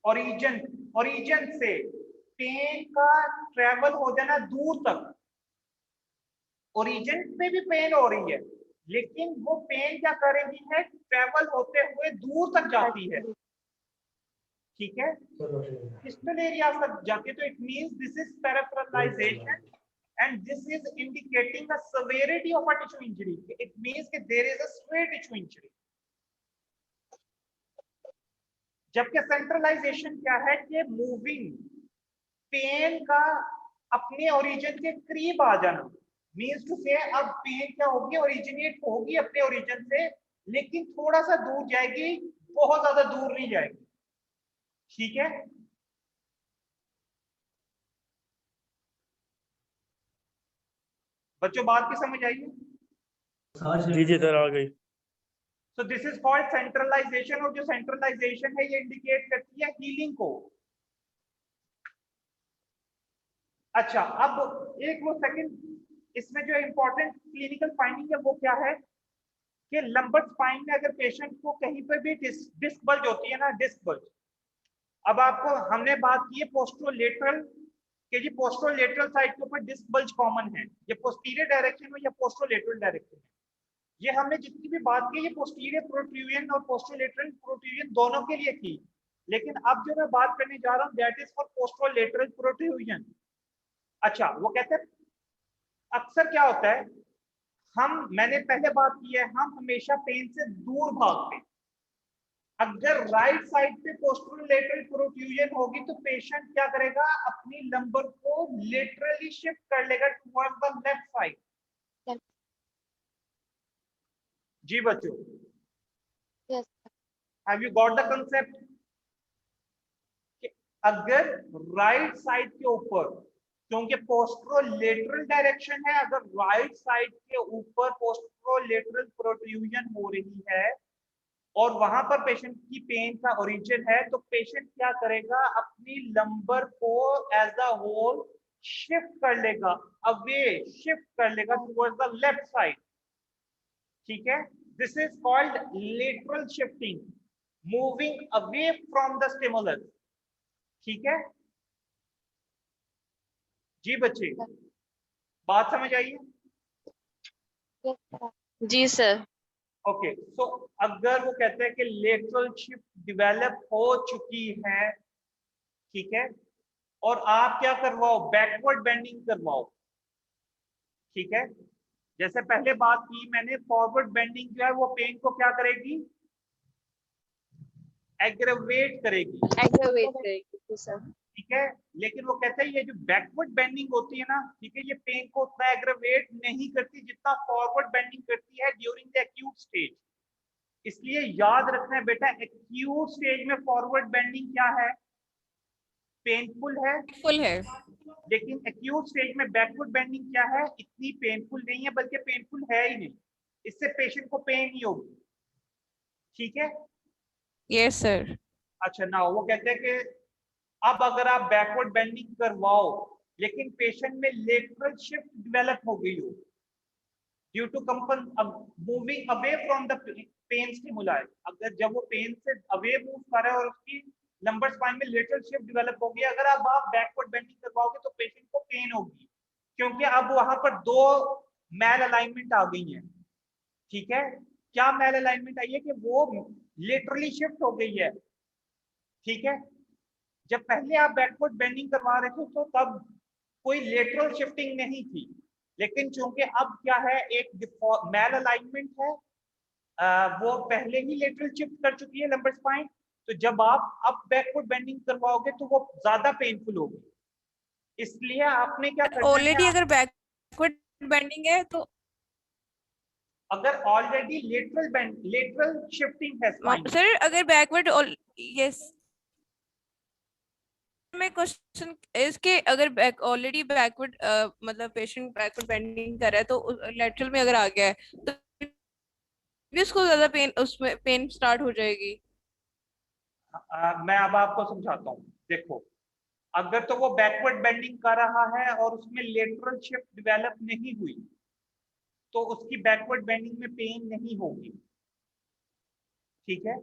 B: ओरिजिन, ओरिजिन से पेन का ट्रेवल हो जाना दूर तक। ओरिजिन पे भी पेन हो रही है, लेकिन वो पेन क्या कर रही है, ट्रेवल होते हुए दूर तक जाती है। ठीक है, डिस्टल एरिया तक जाती है। तो it means this is peripheralization and this is indicating the severity of a tissue injury. It means that there is a severe tissue injury. जबकि सेंट्रलाइजेशन क्या है कि मूविंग पेन का अपने ओरिजिन के करीब आ जाना, मींस टू से अब पेन क्या होगी, ओरिजिनेट होगी अपने ओरिजिन से, लेकिन थोड़ा सा दूर जाएगी, बहुत ज्यादा दूर नहीं जाएगी। ठीक है, बच्चों बात की समझ आई है?
K: जी जी सर आ गई।
B: So this is called centralization, और जो centralization है ये इंडिकेट करती है हीलिंग को। अच्छा, अब एक वो सेकंड इसमें जो इम्पोर्टेंट क्लिनिकल फाइंडिंग है वो क्या है कि लंबर स्पाइन में अगर पेशेंट को कहीं पर भी डिस्क बल्ज होती है ना, डिस्क बल्ज। अब आपको हमने बात की है पोस्टरोलेटरल कि जी पोस्टरोलेटरल साइड के ऊपर डिस्क बल्ज कॉमन है, ये पोस्टीरियर डायरेक्शन में या पोस्टरोलेटरल डायरेक्शन में। ये हमने जितनी भी बात की ये पोस्टीरियर प्रोट्रूजन और पोस्टरोलेटरल प्रोट्रूजन दोनों के लिए की, लेकिन अब जो मैं बात करने जा रहा हूँ दैट इज फॉर पोस्टरोलेटरल प्रोट्रूजन। अच्छा, वो कहते हैं अक्सर क्या होता है, मैंने पहले बात की है, हम हमेशा पेन से दूर भागते हैं। अगर राइट साइड पे पोस्टरोलेटरल प्रोट्रूजन होगी तो पेशेंट क्या करेगा, अपनी लंबर को लेटरली शिफ्ट कर लेगा टुवर्ड्स द लेफ्ट साइड। जी बच्चों,
F: Yes.
B: Have you got the concept? अगर राइट साइड के ऊपर, क्योंकि पोस्टरोलेटरल डायरेक्शन है, अगर राइट साइड के ऊपर पोस्टरोलेटरल प्रोट्रूजन हो रही है और वहां पर पेशेंट की पेन का ओरिजिन है, तो पेशेंट क्या करेगा, अपनी लंबर को एज द होल शिफ्ट कर लेगा, अवे शिफ्ट कर लेगा टुवर्ड्स द लेफ्ट साइड। ठीक है, this is called lateral shifting, moving away from the stimulus. ठीक है जी बच्चे, बात समझ आई है?
F: जी सर।
B: ओके, सो अगर वो कहते हैं कि लेटरल शिफ्ट डेवलप हो चुकी है, ठीक है, और आप क्या करवाओ, बैकवर्ड बेंडिंग करवाओ। ठीक है, जैसे पहले बात की मैंने, फॉरवर्ड बेंडिंग जो है वो पेन को क्या करेगी, एग्रेवेट करेगी।
F: एग्रेवेट करेगी सर।
B: ठीक है, लेकिन वो कहते हैं ये जो बैकवर्ड बेंडिंग होती है ना, ठीक है, ये पेन को उतना एग्रेवेट नहीं करती जितना फॉरवर्ड बेंडिंग करती है ड्यूरिंग द एक्यूट स्टेज। इसलिए याद रखना है बेटा, एक्यूट स्टेज में फॉरवर्ड बेंडिंग क्या है, पेनफुल है,
J: फुल है,
B: लेकिन एक्यूट स्टेज में बैकवर्ड बेंडिंग क्या है, इतनी पेनफुल नहीं है, बल्कि पेनफुल है ही नहीं, इससे पेशेंट को पेन नहीं होगी। ठीक है,
J: यस सर।
B: अच्छा, ना वो कहते हैं कि अब अगर आप बैकवर्ड बेंडिंग करवाओ लेकिन पेशेंट में लेटरल शिफ्ट डेवलप हो गई हो due to moving away from the pain stimuli, अगर जब वो पेन से अवे मूव कर रहा है और उसकी लंबर स्पाइन में लेटरल शिफ्ट डेवलप हो गई, अगर अब आप बैकवर्ड बेंडिंग करवाओगे तो पेशेंट को पेन होगी, क्योंकि अब वहां पर दो मैल अलाइनमेंट आ गई हैं। ठीक है, क्या मैल अलाइनमेंट आई है कि वो लेटरली शिफ्ट हो गई है। ठीक है, जब पहले आप बैकवर्ड बेंडिंग करवा रहे थे तो तब कोई लेटरल शिफ्टिंग नहीं थी, लेकिन चूंकि अब क्या है, एक मैल अलाइनमेंट है, वो पहले ही लेटरल शिफ्ट कर चुकी है लंबर स्पाइन, तो जब आप अब बैकवर्ड बेंडिंग करवाओगे तो वो ज्यादा पेनफुल होगी। इसलिए आपने क्या करना है,
J: ऑलरेडी अगर बैकवर्ड बेंडिंग है तो,
B: अगर ऑलरेडी लेटरल शिफ्टिंग है स्पाइन,
J: सर अगर बैकवर्ड, यस मैं क्वेश्चन इसके, अगर ऑलरेडी बैकवर्ड मतलब पेशेंट बैकवर्ड बेंडिंग कर रहा है तो लेटरल में अगर आ गया है तो भी उसको ज्यादा पेन, उसमें पेन स्टार्ट हो जाएगी।
B: मैं अब आपको समझाता हूँ। देखो, अगर तो वो बैकवर्ड बेंडिंग कर रहा है और उसमें लेटरल शिफ्ट डेवलप नहीं हुई, तो उसकी बैकवर्ड बेंडिंग में पेन नहीं होगी, ठीक है।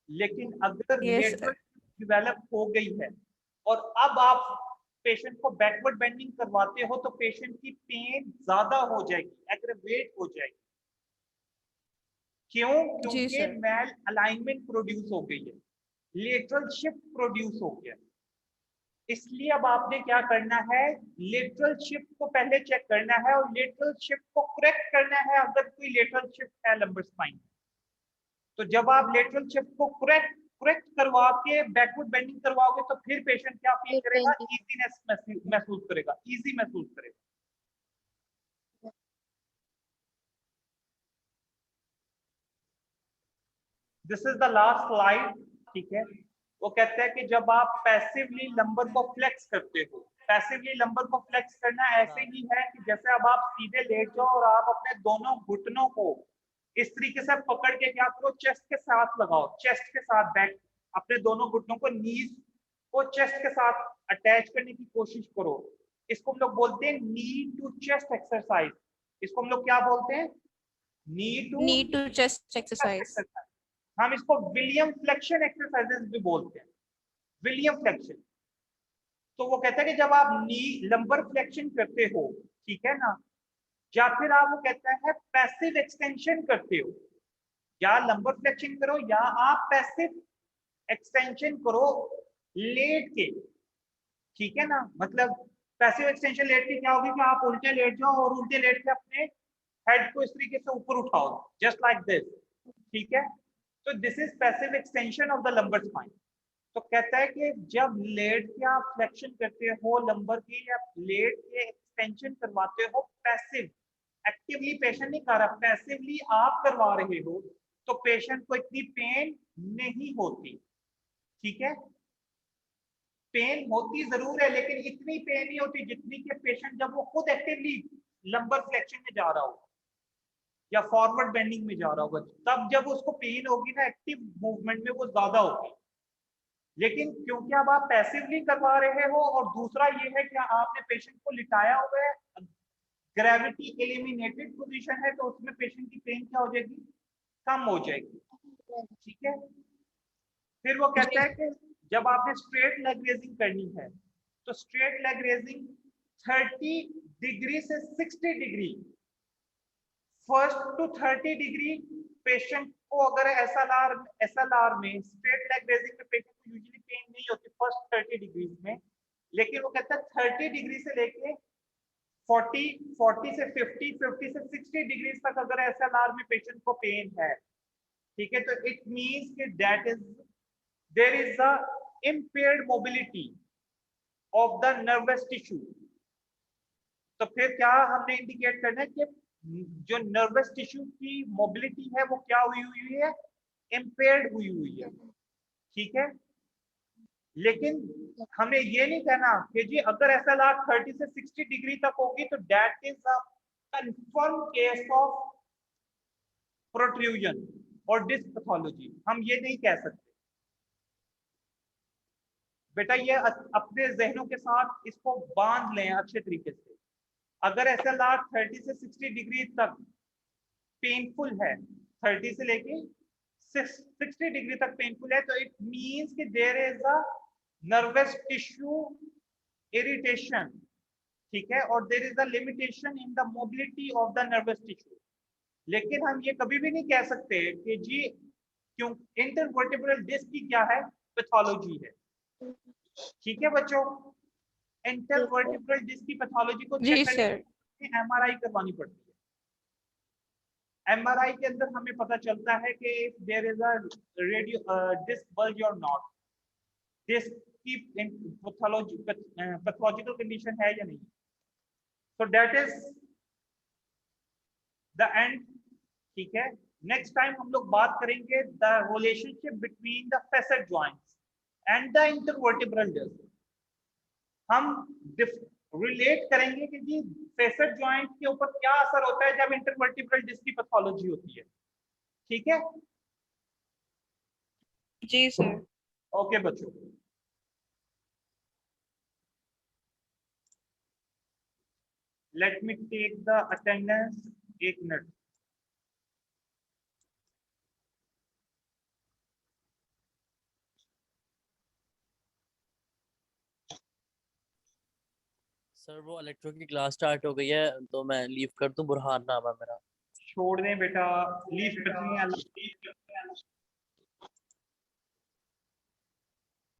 B: लेकिन अगर
J: Yes,
B: लेटरल डेवलप हो गई है और अब आप पेशेंट को बैकवर्ड बेंडिंग करवाते हो तो पेशेंट की पेन ज्यादा हो जाएगी, एग्रेवेट हो जाएगी। क्यों?
J: जी
B: क्योंकि
J: सर।
B: मैल अलाइनमेंट प्रोड्यूस हो गई है, लेटरल शिफ्ट प्रोड्यूस हो गया। इसलिए अब आपने क्या करना है, लेटरल शिफ्ट को पहले चेक करना है और लेटरल शिफ्ट को करेक्ट करना है अगर कोई लेटरल शिफ्ट है लंबर स्पाइन। तो जब आप लेटरल शिफ्ट को करेक्ट करवा के बैकवर्ड बेंडिंग करवाओगे तो फिर पेशेंट क्या फील करेगा, इजीनेस महसूस करेगा, इजी महसूस करेगा। This is the last slide, ठीक है। वो कहते हैं कि जब आप पैसिवली लंबर को फ्लेक्स करते हो, पैसिवली लंबर को फ्लेक्स करना ऐसे ही है कि जैसे अब आप सीधे लेट जाओ और आप अपने दोनों घुटनों को इस तरीके से पकड़ के क्या करो, चेस्ट के साथ लगाओ, चेस्ट के साथ बैक, अपने दोनों घुटनों को नीज को चेस्ट के साथ अटैच करने की कोशिश करो। इसको हम लोग बोलते हैं नी टू चेस्ट एक्सरसाइज। इसको हम लोग क्या बोलते हैं,
J: Knee to chest exercise.
B: हम इसको विलियम फ्लेक्शन एक्सरसाइजेस भी बोलते हैं, विलियम फ्लेक्शन। तो वो कहता है कि जब आप नी लंबर फ्लेक्शन करते हो, ठीक है ना, या फिर आप वो कहता है पैसिव एक्सटेंशन करते हो, या लंबर फ्लेक्शन करो या आप पैसिव एक्सटेंशन करो लेट के, ठीक है ना। मतलब पैसिव एक्सटेंशन लेट के क्या होगी कि आप उल्टे लेट जाओ और उल्टे लेट के अपने हेड को इस तरीके से ऊपर उठाओ, जस्ट लाइक दिस, ठीक है। तो this is passive extension of the lumbar spine. तो कहता है कि जब लेट के आप फ्लेक्शन करते हो लंबर की या लेट के एक्सटेंशन करवाते हो, पैसिव, एक्टिवली पेशेंट नहीं कर रहा, पैसिवली आप करवा रहे हो, तो पेशेंट को इतनी पेन नहीं होती, ठीक है। पेन होती जरूर है लेकिन इतनी पेन नहीं होती जितनी कि पेशेंट जब वो खुद एक्टिवली लंबर फ्लेक्शन में जा रहा हो या फॉरवर्ड बेंडिंग में जा रहा होगा, तब जब उसको पेन होगी ना एक्टिव मूवमेंट में, वो ज्यादा होगी। लेकिन क्योंकि अब आप पैसिवली करवा रहे हो और दूसरा ये है कि आपने पेशेंट को लिटाया हुआ है, ग्रेविटी एलिमिनेटेड पोजीशन है, तो उसमें पेशेंट की पेन क्या हो जाएगी, कम हो जाएगी, ठीक है। फिर वो कहता है कि जब आपने स्ट्रेट लेग रेजिंग करनी है तो स्ट्रेट लेग रेजिंग 30 डिग्री से 60 degree, first to 30 degree patient को अगर एसएलआर में स्ट्रेट लेग रेजिंग में पेशेंट को यूजुअली पेन नहीं होती फर्स्ट 30 डिग्री में, लेकिन वो कहता है 30 डिग्री से लेके 40 से 50 से 60 डिग्री तक अगर एसएलआर में पेशेंट को पेन है, ठीक है, तो इट मींस कि that is there is a impaired mobility of the nervous tissue। तो फिर क्या हमने इंडिकेट करना है कि जो नर्वस टिश्यू की मोबिलिटी है वो क्या हुई है, इम्पेयर्ड हुई है, ठीक है। लेकिन हमें ये नहीं कहना कि जी अगर एसएलआर 30 से 60 डिग्री तक होगी तो that is a confirm case of protrusion और डिस्क पैथोलॉजी, हम ये नहीं कह सकते। बेटा ये अपने जहनों के साथ इसको बांध लें अच्छे तरीके से। अगर एसएलआर 30 से 60 डिग्री तक पेनफुल है, 30 से लेके 60 डिग्री तक पेनफुल है, तो इट मींस कि there is a nervous tissue irritation, ठीक है, और there is a limitation in the mobility of the nervous tissue. लेकिन हम ये कभी भी नहीं कह सकते कि जी क्यों इंटरवर्टिब्रल डिस्क की क्या है, पैथोलॉजी है, ठीक है बच्चों। इंटरवर्टिब्रल डिस्क की पैथोलॉजी को चेक करने के लिए एमआरआई करवानी पड़ती है। एमआरआई के अंदर हमें पता चलता है कि there is a radio disc bulge और नॉट, डिस्क की पैथोलॉजिकल कंडीशन है या नहीं। So that is the end, ठीक है। नेक्स्ट टाइम हम लोग बात करेंगे the relationship between the facet joints and the intervertebral disc. हम रिलेट करेंगे कि जी फैसेट जॉइंट के ऊपर क्या असर होता है जब इंटरवर्टिब्रल डिस्क की पैथोलॉजी होती है, ठीक है
J: जी सर।
B: ओके बच्चों, let me take the attendance एक मिनट।
L: सर वो इलेक्ट्रो की क्लास स्टार्ट हो गई है तो मैं लीव कर दूं, बुरहान नाम है मेरा।
B: छोड़ दें बेटा, लीव करनी है।